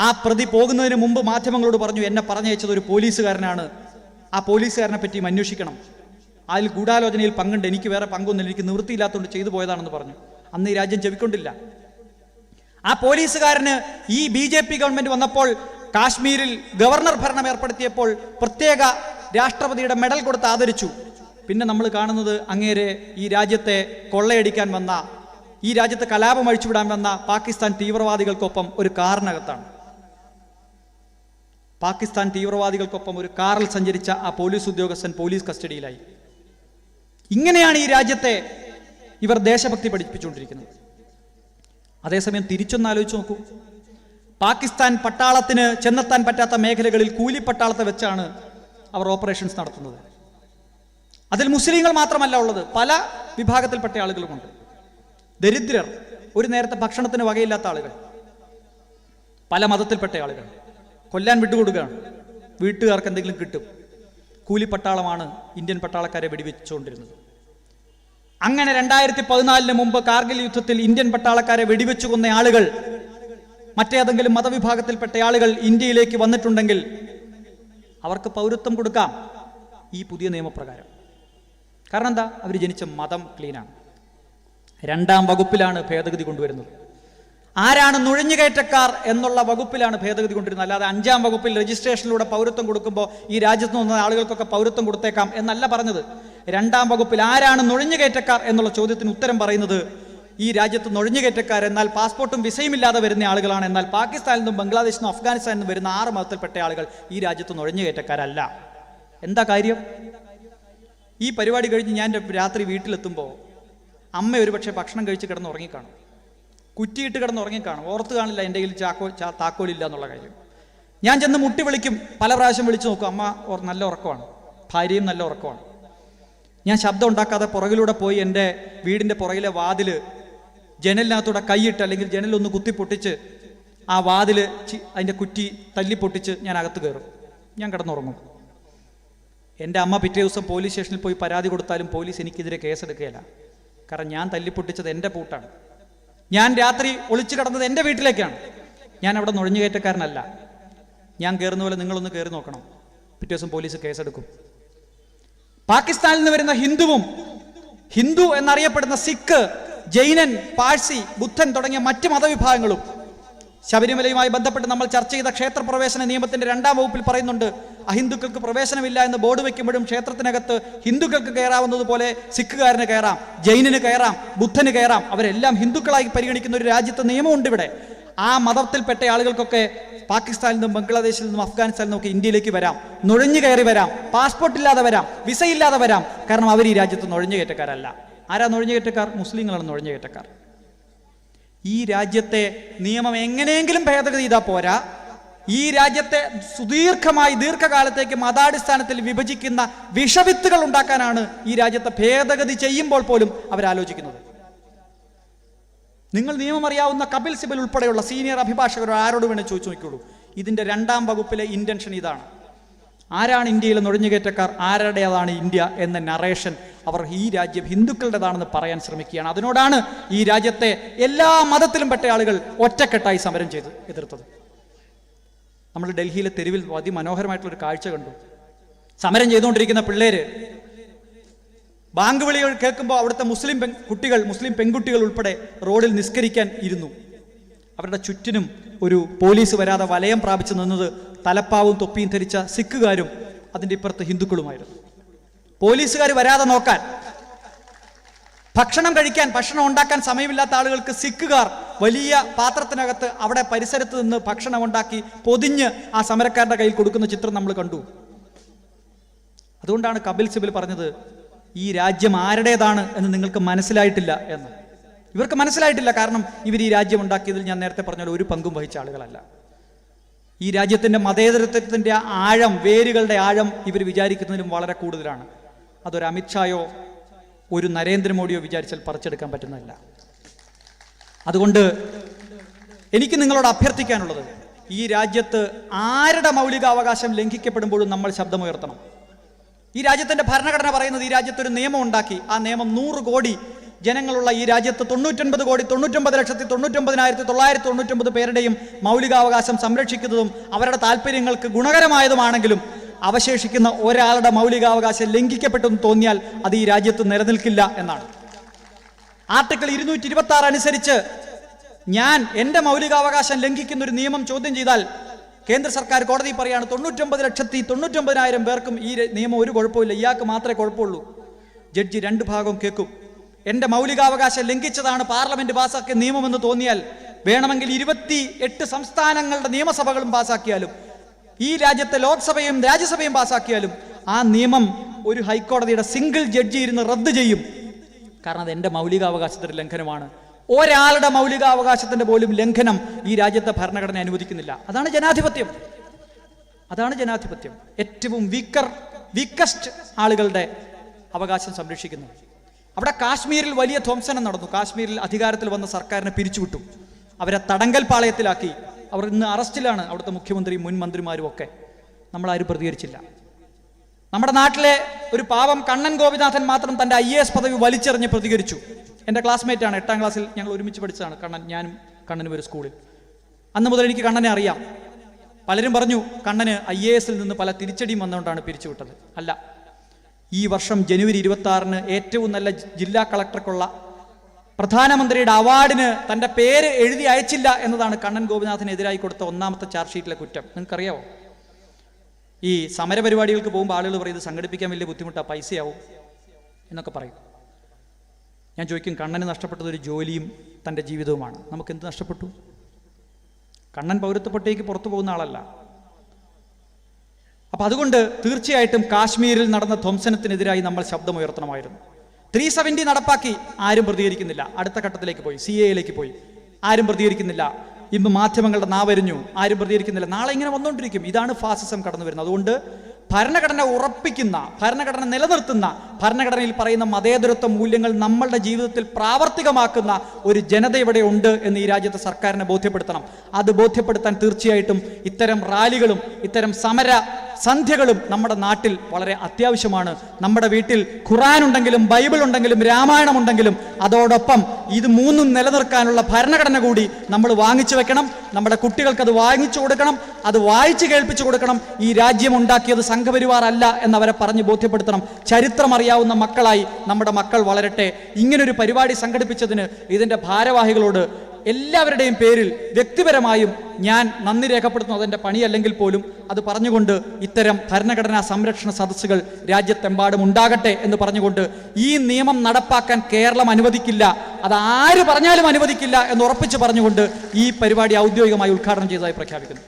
ആ പ്രതി പോകുന്നതിന് മുമ്പ് മാധ്യമങ്ങളോട് പറഞ്ഞു, എന്നെ പറഞ്ഞയച്ചത് ഒരു പോലീസുകാരനാണ്, ആ പോലീസുകാരനെ പറ്റി അന്വേഷിക്കണം, അതിൽ ഗൂഢാലോചനയിൽ പങ്കുണ്ട്, എനിക്ക് വേറെ പങ്കൊന്നുമില്ല, എനിക്ക് നിവൃത്തിയില്ലാത്തതുകൊണ്ട് ചെയ്തു പോയതാണെന്ന് പറഞ്ഞു. അന്ന് ഈ രാജ്യം ചെവിക്കൊണ്ടില്ല. ആ പോലീസുകാരന് ഈ BJP ഗവൺമെന്റ് വന്നപ്പോൾ കാശ്മീരിൽ ഗവർണർ ഭരണം ഏർപ്പെടുത്തിയപ്പോൾ പ്രത്യേക രാഷ്ട്രപതിയുടെ മെഡൽ കൊടുത്ത് ആദരിച്ചു. പിന്നെ നമ്മൾ കാണുന്നത് അങ്ങേരെ ഈ രാജ്യത്തെ കൊള്ളയടിക്കാൻ വന്ന, ഈ രാജ്യത്തെ കലാപം അഴിച്ചുവിടാൻ വന്ന പാകിസ്ഥാൻ തീവ്രവാദികൾക്കൊപ്പം ഒരു കാറിനകത്താണ്. പാകിസ്ഥാൻ തീവ്രവാദികൾക്കൊപ്പം ഒരു കാറിൽ സഞ്ചരിച്ച ആ പോലീസ് ഉദ്യോഗസ്ഥൻ പോലീസ് കസ്റ്റഡിയിലായി. ഇങ്ങനെയാണ് ഈ രാജ്യത്തെ ഇവർ ദേശഭക്തി പഠിപ്പിച്ചുകൊണ്ടിരിക്കുന്നത്. അതേസമയം തിരിച്ചൊന്നാലോചിച്ച് നോക്കൂ. പാകിസ്ഥാൻ പട്ടാളത്തിന് ചെന്നെത്താൻ പറ്റാത്ത മേഖലകളിൽ കൂലിപ്പട്ടാളത്തെ വെച്ചാണ് അവർ ഓപ്പറേഷൻസ് നടത്തുന്നത്. അതിൽ മുസ്ലിങ്ങൾ മാത്രമല്ല ഉള്ളത്, പല വിഭാഗത്തിൽപ്പെട്ട ആളുകളുമുണ്ട്. ദരിദ്രർ, ഒരു നേരത്തെ ഭക്ഷണത്തിന് വകയില്ലാത്ത ആളുകൾ, പല മതത്തിൽപ്പെട്ട ആളുകൾ കൊല്ലാൻ വിട്ടുകൊടുക്കുകയാണ്. വീട്ടുകാർക്ക് എന്തെങ്കിലും കിട്ടും. കൂലിപ്പട്ടാളമാണ് ഇന്ത്യൻ പട്ടാളക്കാരെ വെടിവെച്ചുകൊണ്ടിരുന്നത്. അങ്ങനെ 2014 മുമ്പ് കാർഗിൽ യുദ്ധത്തിൽ ഇന്ത്യൻ പട്ടാളക്കാരെ വെടിവെച്ചു കൊന്ന ആളുകൾ, മറ്റേതെങ്കിലും മതവിഭാഗത്തിൽപ്പെട്ട ആളുകൾ ഇന്ത്യയിലേക്ക് വന്നിട്ടുണ്ടെങ്കിൽ അവർക്ക് പൗരത്വം കൊടുക്കാം ഈ പുതിയ നിയമപ്രകാരം. കാരണം എന്താ? അവർ ജനിച്ച മതം ക്ലീനാണ്. 2-ാം വകുപ്പിലാണ് ഭേദഗതി കൊണ്ടുവരുന്നത്. ആരാണ് നുഴഞ്ഞുകയറ്റക്കാർ എന്നുള്ള വകുപ്പിലാണ് ഭേദഗതി കൊണ്ടുവരുന്നത്. അല്ലാതെ 5-ാം വകുപ്പിൽ രജിസ്ട്രേഷനിലൂടെ പൗരത്വം കൊടുക്കുമ്പോൾ ഈ രാജ്യത്ത് നിന്ന് ആളുകൾക്കൊക്കെ പൗരത്വം കൊടുത്തേക്കാം എന്നല്ല പറഞ്ഞത്. 2-ാം വകുപ്പിൽ ആരാണ് നുഴഞ്ഞുകയറ്റക്കാർ എന്നുള്ള ചോദ്യത്തിന് ഉത്തരം പറയുന്നത്, ഈ രാജ്യത്ത് നുഴഞ്ഞുകയറ്റക്കാർ എന്നാൽ പാസ്പോർട്ടും വിസയും ഇല്ലാതെ വരുന്ന ആളുകളാണ്. എന്നാൽ പാകിസ്ഥാനിൽ നിന്നും ബംഗ്ലാദേശിൽ നിന്നും അഫ്ഗാനിസ്ഥാനിൽ നിന്നും വരുന്ന 6 മതത്തിൽപ്പെട്ട ആളുകൾ ഈ രാജ്യത്ത് നുഴഞ്ഞുകയറ്റക്കാരല്ല. എന്താ കാര്യം? ഈ പരിപാടി കഴിഞ്ഞ് ഞാൻ രാത്രി വീട്ടിലെത്തുമ്പോൾ അമ്മ ഒരുപക്ഷെ ഭക്ഷണം കഴിച്ച് കിടന്ന് ഉറങ്ങിക്കാണും, കുറ്റിയിട്ട് കിടന്ന് ഉറങ്ങിക്കാണും, ഓർത്ത് കാണില്ല എൻ്റെ കയ്യിൽ താക്കോലില്ല എന്നുള്ള കാര്യം. ഞാൻ ചെന്ന് മുട്ടി വിളിക്കും, പല പ്രാവശ്യം വിളിച്ചു നോക്കും. അമ്മ നല്ല ഉറക്കമാണ്, ഭാര്യയും നല്ല ഉറക്കമാണ്. ഞാൻ ശബ്ദം ഉണ്ടാക്കാതെ പുറകിലൂടെ പോയി എൻ്റെ വീടിൻ്റെ പുറകിലെ വാതിൽ ജനലിനകത്തൂടെ കൈയിട്ട്, അല്ലെങ്കിൽ ജനലൊന്ന് കുത്തിപ്പൊട്ടിച്ച് ആ വാതിൽ അതിൻ്റെ കുറ്റി തല്ലി പൊട്ടിച്ച് ഞാൻ അകത്ത് കയറും. ഞാൻ കിടന്നുറങ്ങും. എൻ്റെ അമ്മ പിറ്റേ ദിവസം പോലീസ് സ്റ്റേഷനിൽ പോയി പരാതി കൊടുത്താലും പോലീസ് എനിക്കെതിരെ കേസെടുക്കുകയില്ല. കാരണം ഞാൻ തല്ലിപ്പൊട്ടിച്ചത് എൻ്റെ പൂട്ടാണ്. ഞാൻ രാത്രി ഒളിച്ചു കടന്നത് എൻ്റെ വീട്ടിലേക്കാണ്. ഞാൻ അവിടെ നുഴഞ്ഞുകയറ്റക്കാരനല്ല. ഞാൻ കയറുന്ന പോലെ നിങ്ങളൊന്ന് കയറി നോക്കണം, പിറ്റേ ദിവസം പോലീസ് കേസെടുക്കും. പാകിസ്ഥാനിൽ നിന്ന് വരുന്ന ഹിന്ദു എന്നറിയപ്പെടുന്ന സിഖ്, ജൈനൻ, പാഴ്സി, ബുദ്ധൻ തുടങ്ങിയ മറ്റ് മതവിഭാഗങ്ങളും ശബരിമലയുമായി ബന്ധപ്പെട്ട് നമ്മൾ ചർച്ച ചെയ്ത ക്ഷേത്രപ്രവേശന നിയമത്തിന്റെ 2-ാം വകുപ്പിൽ പറയുന്നുണ്ട്, അഹിന്ദുക്കൾക്ക് പ്രവേശനമില്ല എന്ന് ബോർഡ് വെക്കുമ്പോഴും ക്ഷേത്രത്തിനകത്ത് ഹിന്ദുക്കൾക്ക് കയറാവുന്നതുപോലെ സിഖുകാരന് കയറാം, ജൈനന് കയറാം, ബുദ്ധന് കയറാം. അവരെല്ലാം ഹിന്ദുക്കളായി പരിഗണിക്കുന്ന ഒരു രാജ്യത്തെ നിയമമുണ്ട് ഇവിടെ. ആ മതത്തിൽപ്പെട്ട ആളുകൾക്കൊക്കെ പാകിസ്ഥാനിൽ നിന്നും ബംഗ്ലാദേശിൽ നിന്നും അഫ്ഗാനിസ്ഥാനിൽ നിന്നൊക്കെ ഇന്ത്യയിലേക്ക് വരാം, നുഴഞ്ഞു കയറി വരാം, പാസ്പോർട്ട് ഇല്ലാതെ വരാം, വിസ ഇല്ലാതെ വരാം. കാരണം അവർ ഈ രാജ്യത്ത് നുഴഞ്ഞുകയറ്റക്കാരല്ല. ആരാ നുഴഞ്ഞുകയറ്റക്കാർ? മുസ്ലിങ്ങളാണ് നുഴഞ്ഞുകയറ്റക്കാർ. ഈ രാജ്യത്തെ നിയമം എങ്ങനെയെങ്കിലും ഭേദഗതി ചെയ്താൽ പോരാ. ഈ രാജ്യത്തെ ദീർഘകാലത്തേക്ക് മതാടിസ്ഥാനത്തിൽ വിഭജിക്കുന്ന വിഷവിത്തുകൾ ഉണ്ടാക്കാനാണ് ഈ രാജ്യത്തെ ഭേദഗതി ചെയ്യുമ്പോൾ പോലും അവരാലോചിക്കുന്നത്. നിങ്ങൾ നിയമം അറിയാവുന്ന കപിൽ സിബൽ ഉൾപ്പെടെയുള്ള സീനിയർ അഭിഭാഷകർ ആരോട് വേണേൽ ചോദിച്ചു നോക്കിയുള്ളൂ. ഇതിന്റെ 2-ാം വകുപ്പിലെ ഇന്റൻഷൻ ഇതാണ്. ആരാണ് ഇന്ത്യയിലെ നുഴഞ്ഞുകയറ്റക്കാർ, ആരുടേതാണ് ഇന്ത്യ എന്ന നറേഷൻ അവർ ഈ രാജ്യം ഹിന്ദുക്കളുടേതാണെന്ന് പറയാൻ ശ്രമിക്കുകയാണ്. അതിനോടാണ് ഈ രാജ്യത്തെ എല്ലാ മതത്തിലും പെട്ട ആളുകൾ ഒറ്റക്കെട്ടായി സമരം ചെയ്ത് എതിർത്തത്. നമ്മൾ ഡൽഹിയിലെ തെരുവിൽ അതിമനോഹരമായിട്ടുള്ളൊരു കാഴ്ച കണ്ടു. സമരം ചെയ്തുകൊണ്ടിരിക്കുന്ന പിള്ളേര് ബാങ്ക് വിളികൾ കേൾക്കുമ്പോൾ അവിടുത്തെ മുസ്ലിം പെൺകുട്ടികൾ ഉൾപ്പെടെ റോഡിൽ നിസ്കരിക്കാൻ ഇരുന്നു. അവരുടെ ചുറ്റിനും ഒരു പോലീസ് വരാതെ വലയം പ്രാപിച്ചു നിന്നത് തലപ്പാവും തൊപ്പിയും ധരിച്ച സിഖുകാരും അതിൻ്റെ ഇപ്പുറത്ത് ഹിന്ദുക്കളുമായിരുന്നു. പോലീസുകാർ വരാതെ നോക്കാൻ, ഭക്ഷണം ഉണ്ടാക്കാൻ സമയമില്ലാത്ത ആളുകൾക്ക് സിഖുകാർ വലിയ പാത്രത്തിനകത്ത് അവിടെ പരിസരത്ത് നിന്ന് ഭക്ഷണം ഉണ്ടാക്കി പൊതിഞ്ഞ് ആ സമരക്കാരുടെ കയ്യിൽ കൊടുക്കുന്ന ചിത്രം നമ്മൾ കണ്ടു. അതുകൊണ്ടാണ് കപിൽ സിബൽ പറഞ്ഞത്, ഈ രാജ്യം ആരുടേതാണ് എന്ന് നിങ്ങൾക്ക് മനസ്സിലായിട്ടില്ല എന്ന്. ഇവർക്ക് മനസ്സിലായിട്ടില്ല. കാരണം ഇവർ ഈ രാജ്യം ഉണ്ടാക്കിയതിൽ ഞാൻ നേരത്തെ പറഞ്ഞ ഒരു പങ്കും വഹിച്ച ആളുകളല്ല. ഈ രാജ്യത്തിൻ്റെ മതേതരത്വത്തിൻ്റെ ആഴം, വേരുകളുടെ ആഴം ഇവർ വിചാരിക്കുന്നതിലും വളരെ കൂടുതലാണ്. അതൊരു അമിത്ഷായോ ഒരു നരേന്ദ്രമോദിയോ വിചാരിച്ചാൽ പറിച്ചെടുക്കാൻ പറ്റുന്നതല്ല. അതുകൊണ്ട് എനിക്ക് നിങ്ങളോട് അഭ്യർത്ഥിക്കാനുള്ളത്, ഈ രാജ്യത്ത് ആരുടെ മൗലികാവകാശം ലംഘിക്കപ്പെടുമ്പോഴും നമ്മൾ ശബ്ദമുയർത്തണം. ഈ രാജ്യത്തിൻ്റെ ഭരണഘടന പറയുന്നത് ഈ രാജ്യത്തൊരു നിയമം ഉണ്ടാക്കി, ആ നിയമം 100 കോടി ജനങ്ങളുള്ള ഈ രാജ്യത്ത് 99,99,999 പേരുടെയും മൗലികാവകാശം സംരക്ഷിക്കുന്നതും അവരുടെ താല്പര്യങ്ങൾക്ക് ഗുണകരമായതുമാണെങ്കിലും അവശേഷിക്കുന്ന ഒരാളുടെ മൗലികാവകാശം ലംഘിക്കപ്പെട്ടെന്ന് തോന്നിയാൽ അത് ഈ രാജ്യത്ത് നിലനിൽക്കില്ല എന്നാണ്. ആർട്ടിക്കിൾ 226 അനുസരിച്ച് ഞാൻ എൻ്റെ മൗലികാവകാശം ലംഘിക്കുന്ന ഒരു നിയമം ചോദ്യം ചെയ്താൽ കേന്ദ്ര സർക്കാർ കോടതി പറയാണ് 99,99,000 പേർക്കും ഈ നിയമം ഒരു കുഴപ്പമില്ല, ഇയാൾക്ക് മാത്രമേ കുഴപ്പമുള്ളൂ. ജഡ്ജി 2 ഭാഗവും കേൾക്കും. എൻ്റെ മൗലികാവകാശം ലംഘിച്ചതാണ് പാർലമെന്റ് പാസാക്കിയ നിയമമെന്ന് തോന്നിയാൽ വേണമെങ്കിൽ 28 സംസ്ഥാനങ്ങളുടെ നിയമസഭകളും പാസാക്കിയാലും ഈ രാജ്യത്തെ ലോക്സഭയും രാജ്യസഭയും പാസാക്കിയാലും ആ നിയമം ഒരു ഹൈക്കോടതിയുടെ സിംഗിൾ ജഡ്ജി ഇരുന്ന് റദ്ദ് ചെയ്യും. കാരണം അത് എൻ്റെ മൗലികാവകാശത്തിൻ്റെ ലംഘനമാണ്. ഒരാളുടെ മൗലികാവകാശത്തിന്റെ പോലും ലംഘനം ഈ രാജ്യത്തെ ഭരണഘടന അനുവദിക്കുന്നില്ല. അതാണ് ജനാധിപത്യം. ഏറ്റവും വീക്കസ്റ്റ് ആളുകളുടെ അവകാശം സംരക്ഷിക്കുന്നത്. അവിടെ കാശ്മീരിൽ വലിയ ധ്വംസനം നടന്നു. കാശ്മീരിൽ അധികാരത്തിൽ വന്ന സർക്കാരിനെ പിരിച്ചുവിട്ടു, അവരെ തടങ്കൽ പാളയത്തിലാക്കി. അവർ ഇന്ന് അറസ്റ്റിലാണ്, അവിടുത്തെ മുഖ്യമന്ത്രിയും മുൻ മന്ത്രിമാരും ഒക്കെ. നമ്മളാരും പ്രതികരിച്ചില്ല. നമ്മുടെ നാട്ടിലെ ഒരു പാവം കണ്ണൻ ഗോപിനാഥൻ മാത്രം തൻ്റെ IAS പദവി വലിച്ചെറിഞ്ഞ് പ്രതികരിച്ചു. എൻ്റെ ക്ലാസ്മേറ്റാണ്, 8ാം ക്ലാസ്സിൽ ഞങ്ങൾ ഒരുമിച്ച് പഠിച്ചതാണ് കണ്ണൻ. ഞാനും കണ്ണനും ഒരു സ്കൂളിൽ. അന്ന് മുതൽ എനിക്ക് കണ്ണനെ അറിയാം. പലരും പറഞ്ഞു കണ്ണന് IAS നിന്ന് പല തിരിച്ചടിയും വന്നുകൊണ്ടാണ് പിരിച്ചുവിട്ടത്. അല്ല, ഈ വർഷം ജനുവരി 26-ന് ഏറ്റവും നല്ല ജില്ലാ കളക്ടർക്കുള്ള പ്രധാനമന്ത്രിയുടെ അവാർഡിന് തൻ്റെ പേര് എഴുതി അയച്ചില്ല എന്നതാണ് കണ്ണൻ ഗോപിനാഥിനെതിരായി കൊടുത്ത 1ാമത്തെ ചാർജ് ഷീറ്റിലെ കുറ്റം. നിങ്ങൾക്കറിയാവോ? ഈ സമരപരിപാടികൾക്ക് പോകുമ്പോൾ ആളുകൾ പറയും ഇത് സംഘടിപ്പിക്കാൻ വലിയ ബുദ്ധിമുട്ടാണ്, പൈസയാവും എന്നൊക്കെ പറയും. ഞാൻ ചോദിക്കും, കണ്ണന് നഷ്ടപ്പെട്ടത് ഒരു ജോലിയും തൻ്റെ ജീവിതവുമാണ്. നമുക്ക് എന്ത് നഷ്ടപ്പെട്ടു? കണ്ണൻ പൗരത്വ പട്ടികയ്ക്ക് പുറത്തു പോകുന്ന ആളല്ല. അപ്പം അതുകൊണ്ട് തീർച്ചയായിട്ടും കാശ്മീരിൽ നടന്ന ധ്വംസനത്തിനെതിരായി നമ്മൾ ശബ്ദമുയർത്തണമായിരുന്നു. 370 നടപ്പാക്കി, ആരും പ്രതികരിക്കുന്നില്ല. അടുത്ത ഘട്ടത്തിലേക്ക് പോയി, CAA പോയി, ആരും പ്രതികരിക്കുന്നില്ല. ഇന്ന് മാധ്യമങ്ങളുടെ നാവരിഞ്ഞു, ആരും പ്രതികരിക്കുന്നില്ല. നാളെ ഇങ്ങനെ വന്നുകൊണ്ടിരിക്കും. ഇതാണ് ഫാസിസം കടന്നു വരുന്നത്. അതുകൊണ്ട് ഭരണഘടന ഉറപ്പിക്കുന്ന, ഭരണഘടന നിലനിർത്തുന്ന, ഭരണഘടനയിൽ പറയുന്ന മതേതരത്വ മൂല്യങ്ങൾ നമ്മളുടെ ജീവിതത്തിൽ പ്രാവർത്തികമാക്കുന്ന ഒരു ജനത ഇവിടെ ഉണ്ട് എന്ന് ഈ രാജ്യത്തെ സർക്കാരിനെ ബോധ്യപ്പെടുത്തണം. അത് ബോധ്യപ്പെടുത്താൻ തീർച്ചയായിട്ടും ഇത്തരം റാലികളും ഇത്തരം സമര സന്ധ്യകളും നമ്മുടെ നാട്ടിൽ വളരെ അത്യാവശ്യമാണ്. നമ്മുടെ വീട്ടിൽ ഖുർആൻ ഉണ്ടെങ്കിലും ബൈബിൾ ഉണ്ടെങ്കിലും രാമായണം ഉണ്ടെങ്കിലും അതോടൊപ്പം ഇത് മൂന്നും നിലനിർത്താനുള്ള ഭരണഘടന കൂടി നമ്മൾ വാങ്ങിച്ചു വെക്കണം. നമ്മുടെ കുട്ടികൾക്ക് അത് വാങ്ങിച്ചു കൊടുക്കണം, അത് വായിച്ച് കേൾപ്പിച്ചു കൊടുക്കണം. ഈ രാജ്യം ഉണ്ടാക്കിയത് സംഘപരിവാർ അല്ല എന്നവരെ പറഞ്ഞ് ബോധ്യപ്പെടുത്തണം. ചരിത്രം അറിയാവുന്ന മക്കളായി നമ്മുടെ മക്കൾ വളരട്ടെ. ഇങ്ങനൊരു പരിപാടി സംഘടിപ്പിച്ചതിന് ഇതിൻ്റെ ഭാരവാഹികളോട് എല്ലാവരുടെയും പേരിൽ വ്യക്തിപരമായും ഞാൻ നന്ദി രേഖപ്പെടുത്തുന്നു. അതെൻ്റെ പണിയല്ലെങ്കിൽ പോലും അത് പറഞ്ഞുകൊണ്ട് ഇത്തരം ഭരണഘടനാ സംരക്ഷണ സദസ്സുകൾ രാജ്യത്തെമ്പാടും ഉണ്ടാകട്ടെ എന്ന് പറഞ്ഞുകൊണ്ട് ഈ നിയമം നടപ്പാക്കാൻ കേരളം അനുവദിക്കില്ല, അത് ആര് പറഞ്ഞാലും അനുവദിക്കില്ല എന്ന് ഉറപ്പിച്ച് പറഞ്ഞുകൊണ്ട് ഈ പരിപാടി ഔദ്യോഗികമായി ഉദ്ഘാടനം ചെയ്തതായി പ്രഖ്യാപിക്കുന്നു.